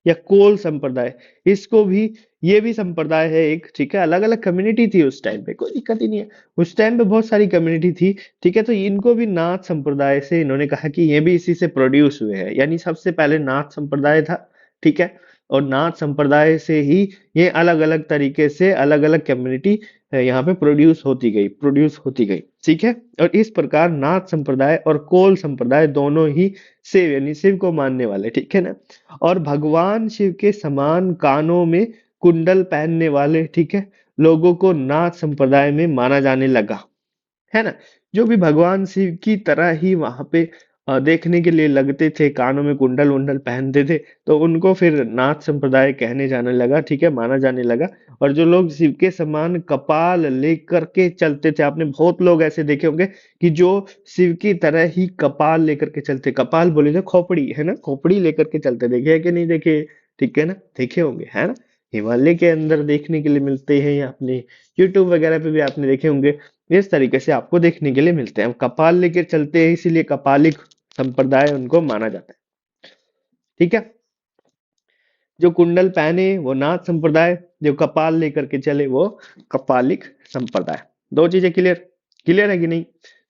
या कोल संप्रदाय, इसको भी, ये भी संप्रदाय है एक। ठीक है, अलग अलग कम्युनिटी थी उस टाइम पे, कोई दिक्कत ही नहीं है, उस टाइम पे बहुत सारी कम्युनिटी थी। ठीक है, तो इनको भी नाथ संप्रदाय से, इन्होंने कहा कि ये भी इसी से प्रोड्यूस हुए हैं, यानी सबसे पहले नाथ संप्रदाय था। ठीक है, और नाथ संप्रदाय से ही ये अलग अलग तरीके से अलग अलग कम्युनिटी यहाँ पे प्रोड्यूस होती गई। ठीक है, और इस प्रकार नाथ संप्रदाय और कोल संप्रदाय दोनों ही शिव यानी शिव को मानने वाले, ठीक है ना, और भगवान शिव के समान कानों में कुंडल पहनने वाले, ठीक है, लोगों को नाथ संप्रदाय में माना जाने लगा, है ना। जो भी भगवान शिव की तरह ही वहां पे देखने के लिए लगते थे, कानों में कुंडल वुंडल पहनते थे, तो उनको फिर नाथ संप्रदाय कहने जाने लगा, ठीक है, माना जाने लगा। और जो लोग शिव के समान कपाल लेकर के चलते थे, आपने बहुत लोग ऐसे देखे होंगे कि जो शिव की तरह ही कपाल लेकर के चलते, कपाल बोले तो खोपड़ी है ना, खोपड़ी लेकर के चलते, देखे है कि नहीं देखे? ठीक है ना, देखे होंगे है ना। हिमालय के अंदर देखने के लिए मिलते हैं, या अपने यूट्यूब वगैरह पे भी आपने देखे होंगे। इस तरीके से आपको देखने के लिए मिलते हैं, कपाल लेकर चलते हैं, इसीलिए कपालिक संप्रदाय उनको माना जाता है। ठीक है, जो कुंडल पहने वो नाथ संप्रदाय, जो कपाल लेकर के चले वो कपालिक संप्रदाय। दो चीजें क्लियर, क्लियर है कि नहीं?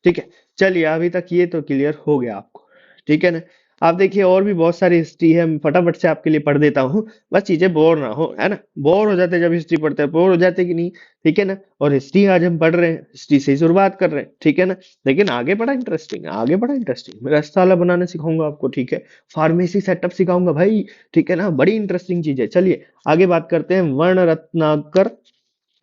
ठीक है, चलिए अभी तक ये तो क्लियर हो गया आपको, ठीक है ना। आप देखिए और भी बहुत सारी हिस्ट्री है, मैं फटाफट से आपके लिए पढ़ देता हूँ, बस चीजें बोर ना हो, है ना। बोर हो जाते हैं जब हिस्ट्री पढ़ते हैं, बोर हो जाते हैं कि नहीं? ठीक है ना। और हिस्ट्री आज हम पढ़ रहे हैं, हिस्ट्री से ही शुरुआत कर रहे हैं, ठीक है ना। लेकिन आगे बड़ा इंटरेस्टिंग है, आगे बड़ा इंटरेस्टिंग, मैं रसदाला बनाना सिखाऊंगा आपको, ठीक है। फार्मेसी सेटअप सिखाऊंगा भाई, ठीक है ना, बड़ी इंटरेस्टिंग चीज है। चलिए आगे बात करते हैं वर्ण रत्नाकर,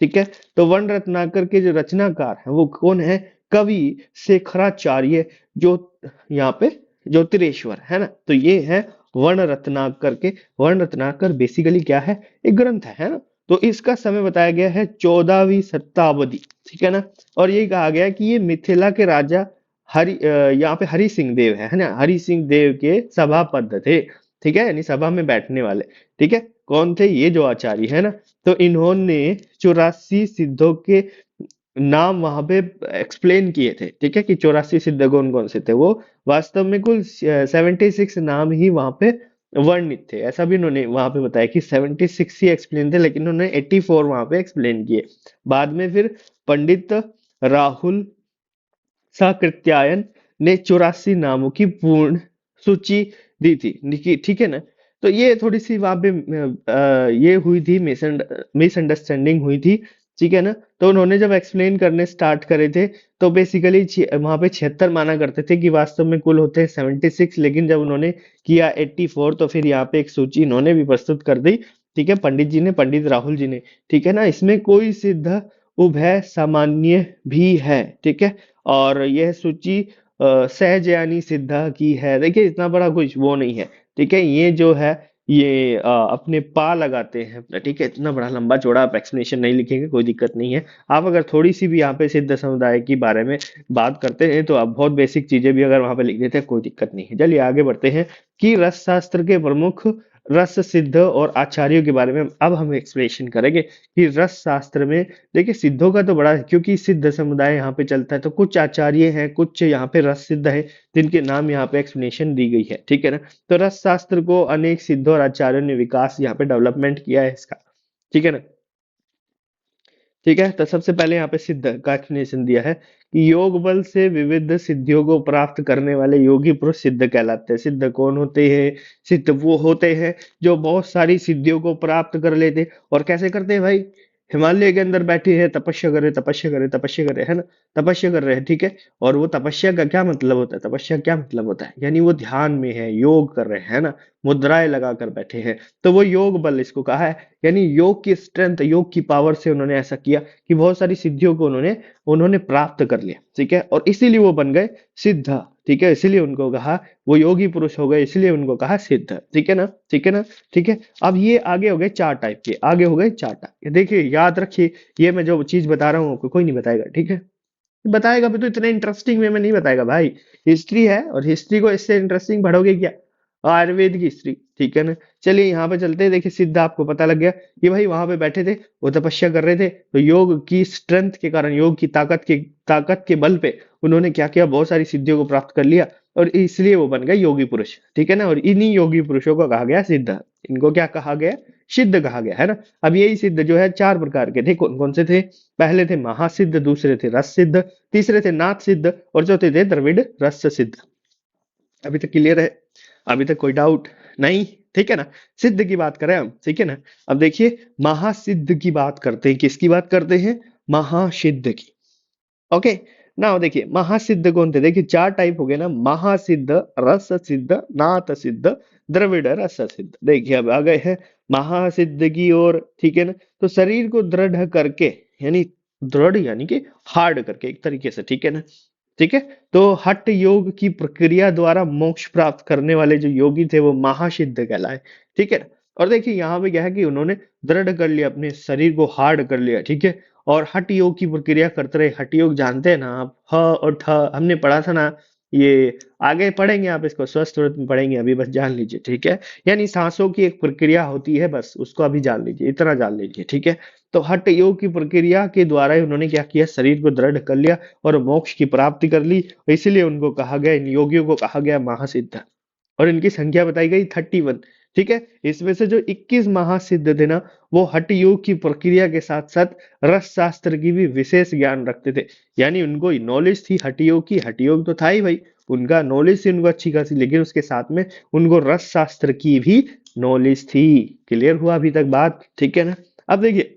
ठीक है। तो वर्ण रत्नाकर के जो रचनाकार है वो कौन है? कवि शेखराचार्य, जो यहाँ पे ज्योतिरेश्वर है ना, तो ये है वर्ण रत्नाकर के। वर्ण रत्नाकर बेसिकली क्या है? एक ग्रंथ है ना। तो इसका समय बताया गया है 14वीं शताब्दी, ठीक है ना। और ये कहा गया है कि ये मिथिला के राजा यहाँ पे हरि सिंह देव है ना, हरि सिंह देव के सभापद थे, ठीक है, यानी सभा में बैठने वाले, ठीक है। कौन थे ये? जो आचार्य है ना। तो इन्होंने 84 सिद्धों के नाम वहां पे एक्सप्लेन किए थे, ठीक है, कि 84 सिद्ध कौन कौन से थे। वो वास्तव में कुल 76 नाम ही वहां पे वर्णित थे, ऐसा भी उन्होंने वहां पे बताया कि 76 ही एक्सप्लेन थे, लेकिन उन्होंने 84 वहां पे एक्सप्लेन किए। बाद में फिर पंडित राहुल साकृत्यायन ने 84 नामों की पूर्ण सूची दी थी, ठीक है ना। तो ये थोड़ी सी वहां पे ये हुई थी, मिसअंडरस्टैंडिंग हुई थी, ठीक है ना। तो उन्होंने जब एक्सप्लेन करने स्टार्ट करे थे, तो बेसिकली वहां पे 76 माना करते थे कि वास्तव में कुल होते हैं 76, लेकिन जब उन्होंने किया 84, तो फिर यहाँ पे एक सूची इन्होंने भी प्रस्तुत कर दी, ठीक है, पंडित जी ने, पंडित राहुल जी ने, ठीक है ना। इसमें कोई सिद्ध उभय सामान्य भी है, ठीक है। और यह सूची सहजयानी सिद्धा की है, देखिए इतना बड़ा कुछ वो नहीं है, ठीक है। ये जो है ये अपने पा लगाते हैं अपना, ठीक है। इतना बड़ा लंबा चौड़ा आप एक्सप्लेनेशन नहीं लिखेंगे, कोई दिक्कत नहीं है। आप अगर थोड़ी सी भी यहाँ पे सिद्ध समुदाय के बारे में बात करते हैं, तो आप बहुत बेसिक चीजें भी अगर वहां पे लिख देते हैं, कोई दिक्कत नहीं है। चलिए आगे बढ़ते हैं कि रस शास्त्र के प्रमुख रस सिद्ध और आचार्यों के बारे में अब हम एक्सप्लेनेशन करेंगे कि रस शास्त्र में, देखिए सिद्धों का तो बड़ा है, क्योंकि सिद्ध समुदाय यहाँ पे चलता है, तो कुछ आचार्य हैं, कुछ यहाँ पे रस सिद्ध है, जिनके नाम यहाँ पे एक्सप्लेनेशन दी गई है, ठीक है ना। तो रस शास्त्र को अनेक सिद्धों और आचार्यों ने विकास यहाँ पे डेवलपमेंट किया है इसका, ठीक है ना। ठीक है, तो सबसे पहले यहाँ पे सिद्ध का एक्सप्लेनेशन दिया है कि योग बल से विविध सिद्धियों को प्राप्त करने वाले योगी पुरुष सिद्ध कहलाते हैं। सिद्ध कौन होते हैं? सिद्ध वो होते हैं जो बहुत सारी सिद्धियों को प्राप्त कर लेते हैं। और कैसे करते हैं भाई? हिमालय के अंदर बैठे हैं, तपस्या कर रहे, तपस्या कर रहे, तपस्या कर रहे, है ना, तपस्या कर रहे हैं, ठीक है। और वो तपस्या का क्या मतलब होता है? तपस्या क्या मतलब होता है? यानी वो ध्यान में है, योग कर रहे हैं ना, मुद्राएं लगा कर बैठे हैं, तो वो योग बल इसको कहा है। यानी योग की स्ट्रेंथ, योग की पावर से उन्होंने ऐसा किया कि बहुत सारी सिद्धियों को उन्होंने उन्होंने प्राप्त कर लिया, ठीक है। और इसीलिए वो बन गए सिद्ध, ठीक है। इसीलिए उनको कहा वो योगी पुरुष हो गए, इसलिए उनको कहा सिद्ध, ठीक है ना, ठीक है ना, ठीक है। अब ये आगे हो गए 4 टाइप के, आगे हो गए 4 टाइप। देखिए याद रखिए, ये मैं जो चीज बता रहा हूँ कोई नहीं बताएगा, ठीक है। बताएगा भी तो इतने इंटरेस्टिंग वे में नहीं बताएगा भाई। हिस्ट्री है, और हिस्ट्री को इससे इंटरेस्टिंग पढ़ोगे क्या? आयुर्वेद की हिस्ट्री, ठीक है ना। चलिए यहाँ पे चलते हैं, देखिए सिद्ध आपको पता लग गया कि भाई वहां पे बैठे थे, वो तपस्या कर रहे थे, तो योग की स्ट्रेंथ के कारण, योग की ताकत के बल पे उन्होंने क्या किया? बहुत सारी सिद्धियों को प्राप्त कर लिया, और इसलिए वो बन गए योगी पुरुष, ठीक है ना। और इन्हीं योगी पुरुषों को कहा गया सिद्ध। इनको क्या कहा गया? सिद्ध कहा गया, है ना। अब यही सिद्ध जो है 4 प्रकार के थे, कौन कौन से थे? पहले थे महासिद्ध, दूसरे थे रस सिद्ध, तीसरे थे नाथ सिद्ध, और चौथे थे द्रविड़ रस सिद्ध। अभी तक क्लियर है? अभी तक कोई डाउट नहीं? ठीक है ना। सिद्ध की बात करें हम, ठीक है ना। अब देखिए महासिद्ध की बात करते हैं, किसकी बात करते हैं? महासिद्ध की। ओके, ना देखिए महासिद्ध कौन थे? देखिए 4 टाइप हो गए ना, महासिद्ध, रस सिद्ध, नाथ सिद्ध, द्रविड़ रस सिद्ध। देखिए अब आ गए हैं महासिद्ध की ओर, ठीक है ना। तो शरीर को दृढ़ करके, यानी दृढ़ यानी कि हार्ड करके एक तरीके से, ठीक है ना। ठीक है। तो हठ योग की प्रक्रिया द्वारा मोक्ष प्राप्त करने वाले जो योगी थे वो महासिद्ध कहलाए। ठीक है। और देखिए यहाँ पे क्या है कि उन्होंने दृढ़ कर लिया, अपने शरीर को हार्ड कर लिया। ठीक है। और हठ योग की प्रक्रिया करते रहे। हठ योग जानते हैं ना आप, ह और ठ हमने पढ़ा था ना, ये आगे पढ़ेंगे आप इसको, स्वस्थ व्रत में पढ़ेंगे, अभी बस जान लीजिए। ठीक है। यानी सांसों की एक प्रक्रिया होती है, बस उसको अभी जान लीजिए, इतना जान लीजिए। ठीक है। तो हठ योग की प्रक्रिया के द्वारा ही उन्होंने क्या किया, शरीर को दृढ़ कर लिया और मोक्ष की प्राप्ति कर ली। इसीलिए उनको कहा गया, इन योगियों को कहा गया महासिद्ध। और इनकी संख्या बताई गई 31। ठीक है। इसमें से जो 21 महासिद्ध थे ना, वो हठ योग की प्रक्रिया के साथ साथ रस शास्त्र की भी विशेष ज्ञान रखते थे। यानी उनको नॉलेज थी हठ योग की, हठ योग तो था ही भाई, उनका नॉलेज थी उनको अच्छी खासी, लेकिन उसके साथ में उनको रस शास्त्र की भी नॉलेज थी। क्लियर हुआ अभी तक बात? ठीक है ना। अब देखिए,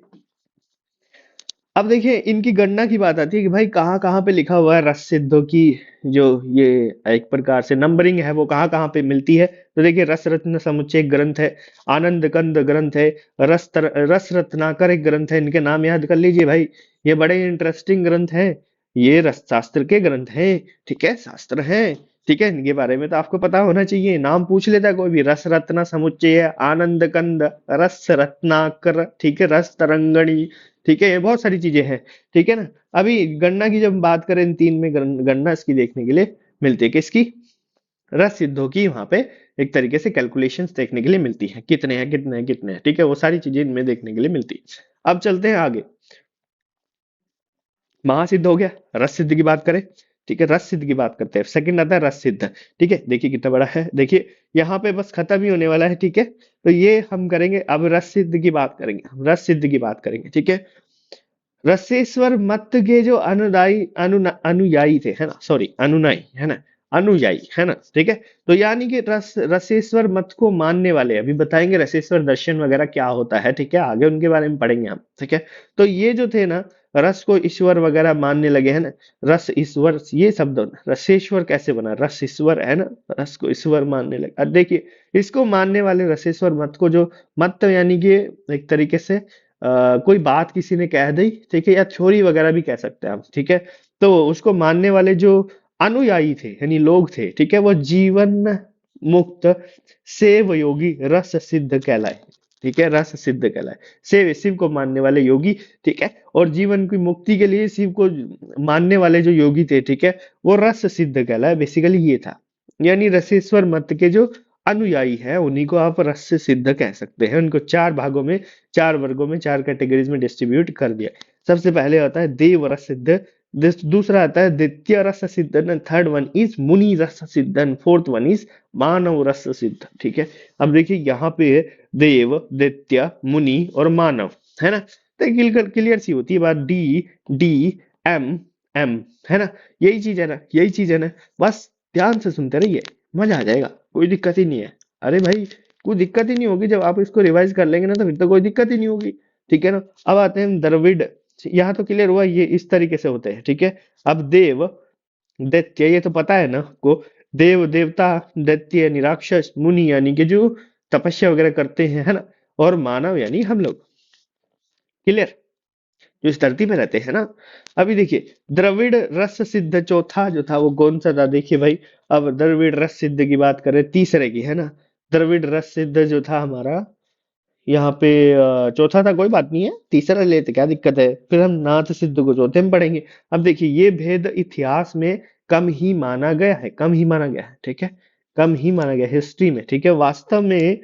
अब देखिए इनकी गणना की बात आती है कि भाई कहाँ कहाँ पे लिखा हुआ है रस सिद्धों की, जो ये एक प्रकार से नंबरिंग है वो कहाँ कहाँ पे मिलती है। तो देखिए, रस रत्न समुच्चय ग्रंथ है, आनंद कंद ग्रंथ है, रस रत्नाकर एक ग्रंथ है। इनके नाम याद कर लीजिए भाई, ये बड़े इंटरेस्टिंग ग्रंथ है। ये रस शास्त्र के ग्रंथ हैं। ठीक है, शास्त्र हैं। ठीक है, इनके बारे में तो आपको पता होना चाहिए, नाम पूछ लेता है कोई भी, रस रत्न समुच्चय, आनंद कंद, रस रत्नाकर, ठीक है, रस तरंगणी। ठीक है, ये बहुत सारी चीजें हैं। ठीक है ना। अभी गणना की जब बात करें, इन तीन में गणना इसकी देखने के लिए मिलती है, किसकी, रस सिद्धों की। वहां पे एक तरीके से कैलकुलेशंस देखने के लिए मिलती है, कितने हैं कितने हैं कितने हैं। ठीक है, वो सारी चीजें इनमें देखने के लिए मिलती है। अब चलते हैं आगे। महासिद्ध हो गया, रस सिद्ध की बात करें। ठीक है, रस सिद्ध की बात करते हैं, सेकंड आता है रस सिद्ध। ठीक है, देखिए कितना बड़ा है, देखिए यहाँ पे बस खत्म ही होने वाला है। ठीक है, तो ये हम करेंगे, अब रस सिद्ध की बात करेंगे, हम रस सिद्ध की बात करेंगे। ठीक है। रसेश्वर मत के जो अनुयायी थे, है ना, सॉरी अनुनायी, है ना, अनुयायी, है ना। ठीक है। तो यानी कि रसेश्वर मत को मानने वाले, अभी बताएंगे रसेश्वर दर्शन वगैरह क्या होता है। ठीक है, आगे उनके बारे में पढ़ेंगे हम। ठीक है। तो ये जो थे ना, रस को ईश्वर वगैरह मानने लगे, है ना। रस ईश्वर, ये शब्द रसेश्वर कैसे बना, रस ईश्वर, है ना, रस को ईश्वर मानने लगे। अब देखिए, इसको मानने वाले रसेश्वर मत को, जो मत यानी कि एक तरीके से कोई बात किसी ने कह दी, ठीक है, या थ्योरी वगैरह भी कह सकते हैं हम। ठीक है। तो उसको मानने वाले जो अनुयायी थे, यानी लोग थे, ठीक है, वो जीवन मुक्त सेव योगी रस सिद्ध कहलाए। ठीक है, रस सिद्ध कहलाए, शिव शिव को मानने वाले योगी। ठीक है। और जीवन की मुक्ति के लिए शिव को मानने वाले जो योगी थे, ठीक है, वो रस सिद्ध कहलाए। बेसिकली ये था, यानी रसेश्वर मत के जो अनुयायी है उन्हीं को आप रस सिद्ध कह सकते हैं। उनको चार भागों में, चार वर्गों में, चार कैटेगरीज में डिस्ट्रीब्यूट कर दिया। सबसे पहले आता है देव रस सिद्ध, दूसरा आता है द्वितीय रस सिद्ध, थर्ड वन इज मुनि रस सिद्ध, फोर्थ वन इज मानव रस सिद्ध। ठीक है। अब देखिए यहाँ पे देव, दैत्य, मुनि और मानव, है ना। तो क्लियर सी होती है बात, डी डी एम एम, है ना। यही चीज है ना, यही चीज है ना। बस ध्यान से सुनते रहिए, मजा आ जाएगा, कोई दिक्कत ही नहीं है। अरे भाई, कोई दिक्कत ही नहीं होगी, जब आप इसको रिवाइज कर लेंगे ना तो फिर तो कोई दिक्कत ही नहीं होगी। ठीक है ना। अब आते हैं द्रविड़, यहाँ तो क्लियर हुआ, ये इस तरीके से होते हैं। ठीक है। अब देव, दैत्य, ये तो पता है ना आपको, देव देवता, दैत्य यानी राक्षस, मुनि यानी कि जो तपस्या वगैरह करते हैं, है ना, और मानव यानी हम लोग। क्लियर, जो इस धरती पे रहते हैं ना। अभी देखिए, द्रविड़ रस सिद्ध चौथा जो था वो कौन सा था, देखिए भाई। अब द्रविड़ रस सिद्ध की बात करें, तीसरे की, है ना। द्रविड़ रस सिद्ध जो था हमारा, यहाँ पे चौथा था, कोई बात नहीं है, तीसरा लेते, क्या दिक्कत है, फिर हम नाथ सिद्ध को चौथे में पढ़ेंगे। अब देखिए, ये भेद इतिहास में कम ही माना गया है, कम ही माना गया है। ठीक है, कम ही माना गया हिस्ट्री में। ठीक है, वास्तव में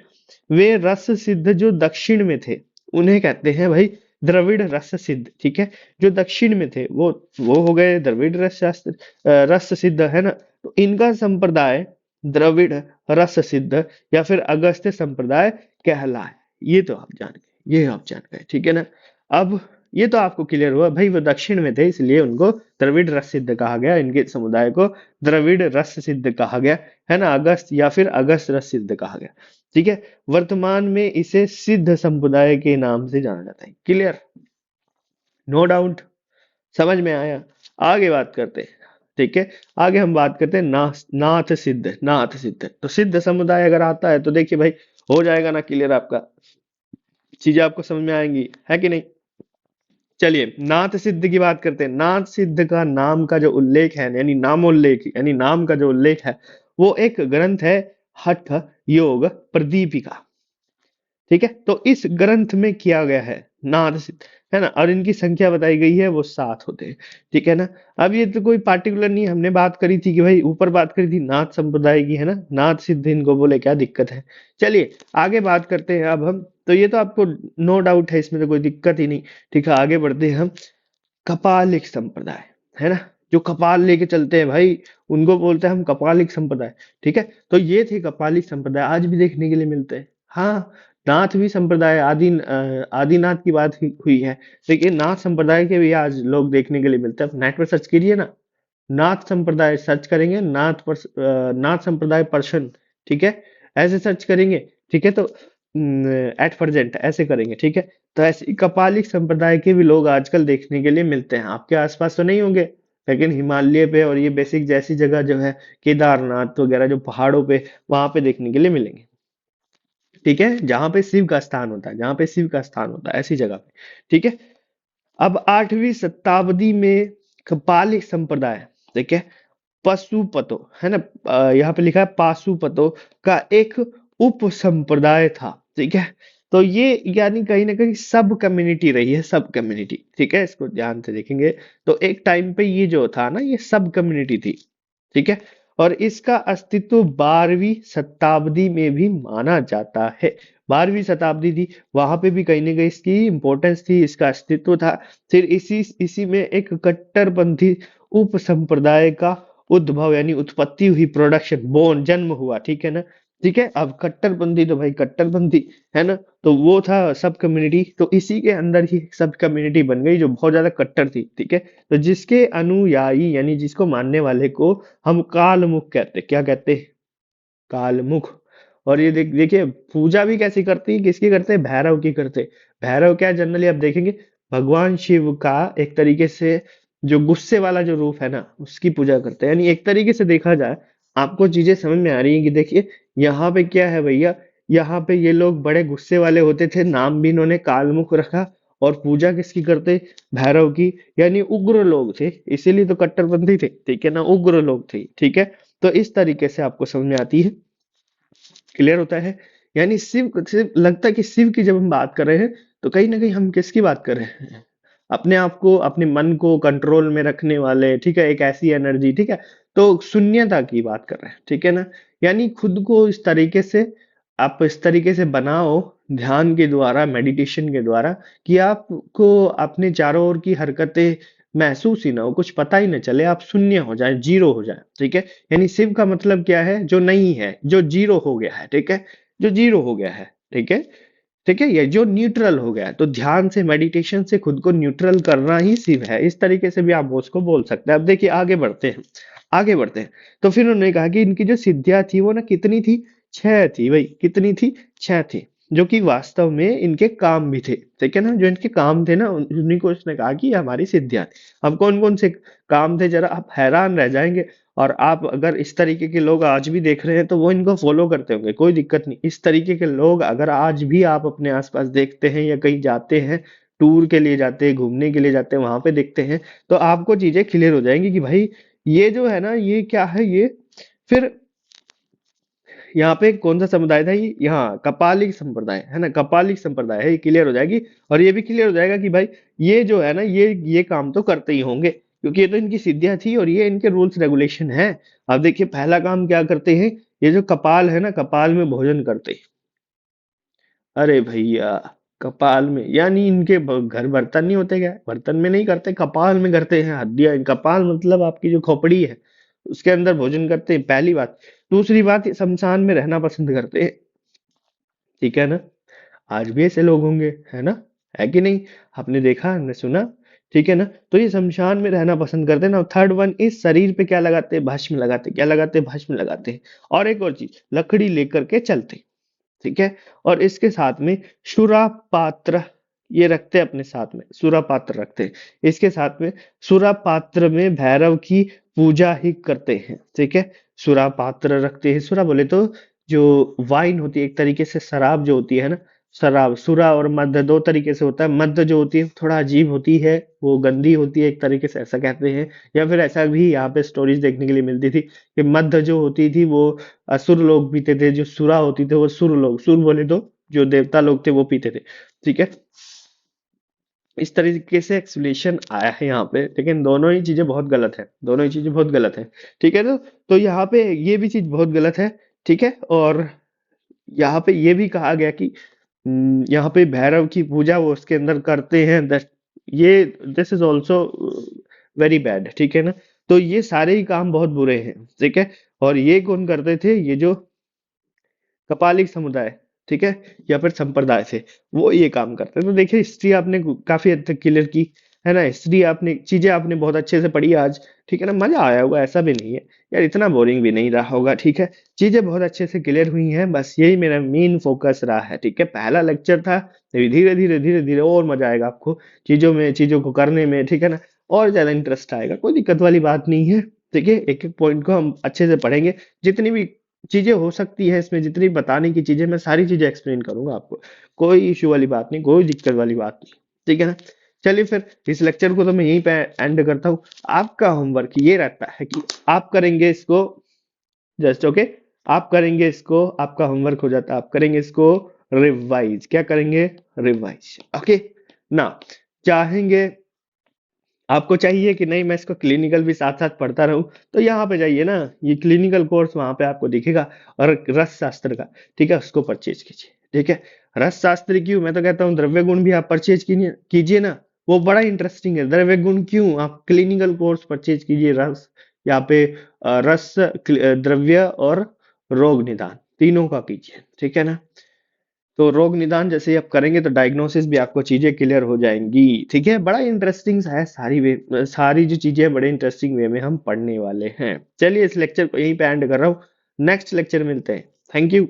वे रस सिद्ध जो दक्षिण में थे, उन्हें कहते हैं भाई द्रविड़ रस सिद्ध। ठीक है, जो दक्षिण में थे वो हो गए द्रविड़ रस शास्त्र, रस सिद्ध, है ना। तो इनका संप्रदाय द्रविड़ रस सिद्ध या फिर अगस्त्य संप्रदाय कहलाए। ये तो आप जान गए, ये आप जान गए। ठीक है ना। अब ये तो आपको क्लियर हुआ भाई, वो दक्षिण में थे इसलिए उनको द्रविड़ रस सिद्ध कहा गया, इनके समुदाय को द्रविड़ रस सिद्ध कहा गया, है ना, अगस्त या फिर अगस्त रस सिद्ध कहा गया। ठीक है। वर्तमान में इसे सिद्ध संप्रदाय के नाम से जाना जाता है। क्लियर, नो डाउट, समझ में आया। आगे बात करते हैं। ठीक है, आगे हम बात करते हैं नाथ सिद्ध, नाथ सिद्ध। तो सिद्ध समुदाय अगर आता है तो देखिए भाई, हो जाएगा ना क्लियर आपका, चीजें आपको समझ में आएंगी, है कि नहीं। चलिए नाथ सिद्ध की बात करते हैं। नाथ सिद्ध का नाम का जो उल्लेख है, यानी नामोल्लेख, यानी नाम का जो उल्लेख है, वो एक ग्रंथ है, हठ योग प्रदीपिका। ठीक है, तो इस ग्रंथ में किया गया है नाथ सिद्ध, है ना, और इनकी संख्या बताई गई है, वो 7 होते हैं। ठीक है ना। अब ये तो कोई पार्टिकुलर नहीं, हमने बात करी थी कि भाई ऊपर बात करी थी नाथ संप्रदाय की, है ना, नाथ सिद्ध इनको बोले, क्या दिक्कत है। चलिए आगे बात करते हैं अब हम। तो ये तो आपको नो डाउट है, इसमें तो कोई दिक्कत ही नहीं। ठीक है, आगे बढ़ते हैं हम। कपालिक संप्रदाय, है ना, जो कपाल लेके चलते हैं भाई, उनको बोलते हैं हम कपालिक संप्रदाय। ठीक है, तो ये थे कपालिक संप्रदाय, आज भी देखने के लिए मिलते हैं। हाँ, नाथ भी संप्रदाय, आदिनाथ की बात हुई है, लेकिन नाथ संप्रदाय के भी आज लोग देखने के लिए मिलते हैं। आप नेट पर सर्च कीजिए ना, नाथ संप्रदाय सर्च करेंगे, नाथ संप्रदाय पर्सन, ठीक है, ऐसे सर्च करेंगे। ठीक है, तो एट प्रेजेंट ऐसे करेंगे। ठीक है, तो ऐसे कपालिक संप्रदाय के भी लोग आजकल देखने के लिए मिलते हैं। आपके आसपास तो नहीं होंगे, लेकिन हिमालय पे और ये बेसिक जैसी जगह जो है, केदारनाथ वगैरह जो पहाड़ों पे, वहां पे देखने के लिए मिलेंगे। ठीक है, जहां पे शिव का स्थान होता है, जहां पे शिव का स्थान होता है, ऐसी जगह पे। ठीक है, अब 8वीं शताब्दी में कपालिक संप्रदाय, ठीक है, पशुपतो, है ना, यहाँ पे लिखा है पाशुपतो का एक उप संप्रदाय था। ठीक है, तो ये यानी कहीं ना कहीं सब कम्युनिटी रही है, सब कम्युनिटी। ठीक है, इसको ध्यान से देखेंगे तो एक टाइम पे ये जो था ना, ये सब कम्युनिटी थी। ठीक है, और इसका अस्तित्व 12वीं शताब्दी में भी माना जाता है। 12वीं शताब्दी थी, वहां पे भी कहीं ना कहीं इसकी इंपॉर्टेंस थी, इसका अस्तित्व था। फिर इसी इसी में एक कट्टरपंथी उप संप्रदाय का उद्भव, यानी उत्पत्ति हुई, प्रोडक्शन, बोर्न, जन्म हुआ। ठीक है ना। ठीक है, अब कट्टरपंथी तो भाई कट्टरपंथी, है ना, तो वो था सब कम्युनिटी, तो इसी के अंदर ही सब कम्युनिटी बन गई जो बहुत ज्यादा कट्टर थी। ठीक है, तो जिसके अनुयायी, यानी जिसको मानने वाले को हम कालमुख कहते, क्या कहते हैं, कालमुख। और ये देखिए पूजा भी कैसी करती है, किसकी करते हैं, भैरव की करते हैं। भैरव क्या, जनरली आप देखेंगे भगवान शिव का एक तरीके से जो गुस्से वाला जो रूप है ना, उसकी पूजा करते हैं। यानी एक तरीके से देखा जाए, आपको चीजें समझ में आ रही है कि देखिए यहाँ पे क्या है भैया, यहाँ पे ये लोग बड़े गुस्से वाले होते थे, नाम भी इन्होंने कालमुख रखा, और पूजा किसकी करते, भैरव की। यानी उग्र लोग थे, इसीलिए तो कट्टरपंथी थे। ठीक है ना, उग्र लोग थे। ठीक है, तो इस तरीके से आपको समझ में आती है, क्लियर होता है। यानी शिव लगता है कि शिव की जब हम बात कर रहे हैं, तो कहीं ना कहीं हम किसकी बात कर रहे हैं, अपने आप को, अपने मन को कंट्रोल में रखने वाले। ठीक है, एक ऐसी एनर्जी। ठीक है, तो शून्यता की बात कर रहे हैं। ठीक है ना, यानी खुद को इस तरीके से, आप इस तरीके से बनाओ, ध्यान के द्वारा, मेडिटेशन के द्वारा, कि आपको अपने चारों ओर की हरकतें महसूस ही ना हो, कुछ पता ही ना चले, आप शून्य हो जाए, जीरो हो जाए। ठीक है, यानी शिव का मतलब क्या है, जो नहीं है, जो जीरो हो गया है। ठीक है, जो जीरो हो गया है। ठीक है, ठीक है, ये जो न्यूट्रल हो गया है, तो ध्यान से, मेडिटेशन से खुद को न्यूट्रल करना ही शिव है। इस तरीके से भी आप उसको बोल सकते हैं। अब देखिए आगे बढ़ते हैं, आगे बढ़ते हैं। तो फिर उन्होंने कहा कि इनकी जो सिद्धियां थी वो ना कितनी थी, 6 थी भाई। कितनी थी, 6 थी, जो कि वास्तव में इनके काम भी थे। ठीक है ना, जो इनके काम थे ना, उन्हीं को उसने कहा कि ये हमारी सिद्धियां थी। अब कौन कौन से काम थे, जरा आप हैरान रह जाएंगे। और आप अगर इस तरीके के लोग आज भी देख रहे हैं, तो वो इनको फॉलो करते होंगे, कोई दिक्कत नहीं। इस तरीके के लोग अगर आज भी आप अपने आसपास देखते हैं, या कहीं जाते हैं, टूर के लिए जाते हैं, घूमने के लिए जाते हैं, वहां पे देखते हैं, तो आपको चीजें क्लियर हो जाएंगी कि भाई ये जो है ना, ये क्या है ये। फिर यहाँ पे कौन सा समुदाय था ये, यहाँ कपालिक संप्रदाय, है ना, कपालिक संप्रदाय है, ये क्लियर हो जाएगी। और ये भी क्लियर हो जाएगा कि भाई ये जो है ना, ये काम तो करते ही होंगे, क्योंकि ये तो इनकी सिद्धियां थी और ये इनके रूल्स रेगुलेशन है। अब देखिए पहला काम क्या करते हैं, ये जो कपाल है ना, कपाल में भोजन करते हैं। अरे भैया, कपाल में, यानी इनके घर बर्तन नहीं होते क्या, बर्तन में नहीं करते, कपाल में करते हैं। हड्डियां, कपाल मतलब आपकी जो खोपड़ी है, उसके अंदर भोजन करते हैं, पहली बात। दूसरी बात, ये शमशान में रहना पसंद करते हैं। ठीक है ना, आज भी ऐसे लोग होंगे, है ना, है कि नहीं, आपने देखा, हमने सुना। ठीक है ना, तो ये शमशान में रहना पसंद करते हैं ना। थर्ड वन, इस शरीर पे क्या लगाते हैं, भस्म लगाते हैं। क्या लगाते हैं, भस्म लगाते हैं। और एक और चीज, लकड़ी लेकर के चलते हैं। ठीक है, और इसके साथ में सुरा पात्र ये रखते हैं, अपने साथ में सुरा पात्र रखते हैं। इसके साथ में सुरा पात्र में भैरव की पूजा ही करते हैं। ठीक है, सुरा पात्र रखते हैं। सुरा बोले तो जो वाइन होती है, एक तरीके से शराब जो होती है ना, शराब, सुरा और मध्य दो तरीके से होता है। मध्य जो होती है थोड़ा अजीब होती है, वो गंदी होती है एक तरीके से, ऐसा कहते हैं। या फिर ऐसा भी यहाँ पे स्टोरीज देखने के लिए मिलती थी कि मध्य जो होती थी वो असुर लोग पीते थे, जो सुरा होती थे वो सुर लोग, सुर बोले तो जो देवता लोग थे वो पीते थे। ठीक है, इस तरीके से एक्सप्लेनेशन आया है यहाँ पे, लेकिन दोनों ही चीजें बहुत गलत है, दोनों ही चीजें बहुत गलत है। ठीक है, तो यहाँ पे ये भी चीज बहुत गलत है। ठीक है, और यहाँ पे ये भी कहा गया कि यहाँ पे भैरव की पूजा वो उसके अंदर करते हैं, ये this is also very bad. ठीक है ना, तो ये सारे ही काम बहुत बुरे हैं। ठीक है, और ये कौन करते थे, ये जो कपालिक समुदाय, ठीक है, या फिर संप्रदाय थे, वो ये काम करते हैं। तो देखिए हिस्ट्री आपने काफी हद तक क्लियर की है ना, हिस्ट्री आपने चीजें आपने बहुत अच्छे से पढ़ी आज। ठीक है ना, मजा आया होगा, ऐसा भी नहीं है यार, इतना बोरिंग भी नहीं रहा होगा। ठीक है, चीजें बहुत अच्छे से क्लियर हुई हैं, बस यही मेरा मेन फोकस रहा है। ठीक है, पहला लेक्चर था, धीरे धीरे धीरे धीरे और मजा आएगा आपको चीजों में, चीजों को करने में। ठीक है ना, और ज्यादा इंटरेस्ट आएगा, कोई दिक्कत वाली बात नहीं है। ठीक है, एक एक पॉइंट को हम अच्छे से पढ़ेंगे, जितनी भी चीजें हो सकती है इसमें, जितनी बताने की चीजें, मैं सारी चीजें एक्सप्लेन करूंगा आपको, कोई इश्यू वाली बात नहीं, कोई दिक्कत वाली बात नहीं। ठीक है ना, चलिए फिर इस लेक्चर को तो मैं यहीं पे एंड करता हूँ। आपका होमवर्क ये रहता है कि आप करेंगे इसको, जस्ट ओके, आप करेंगे इसको, आपका होमवर्क हो जाता है, आप करेंगे इसको रिवाइज, क्या करेंगे, रिवाइज। ओके ना, चाहेंगे, आपको चाहिए कि नहीं मैं इसको क्लिनिकल भी साथ साथ पढ़ता रहूं, तो यहाँ पे जाइए ना, ये क्लिनिकल कोर्स वहां पे आपको दिखेगा, और रस शास्त्र का, ठीक है, उसको परचेज कीजिए। ठीक है, रस शास्त्र क्यों, मैं तो कहता हूँ द्रव्य गुण भी आप परचेज कीजिए ना, वो बड़ा इंटरेस्टिंग है। द्रव्य गुण क्यों, आप क्लिनिकल कोर्स परचेज कीजिए, रस यहाँ पे रस, द्रव्य और रोग निदान तीनों का कीजिए। ठीक है ना, तो रोग निदान जैसे ही आप करेंगे तो डायग्नोसिस भी आपको चीजें क्लियर हो जाएंगी। ठीक है, बड़ा इंटरेस्टिंग है, सारी जो चीजें हैं बड़े इंटरेस्टिंग वे में हम पढ़ने वाले हैं। चलिए इस लेक्चर को यहीं पे एंड कर रहा हूँ, नेक्स्ट लेक्चर मिलते हैं। Thank you.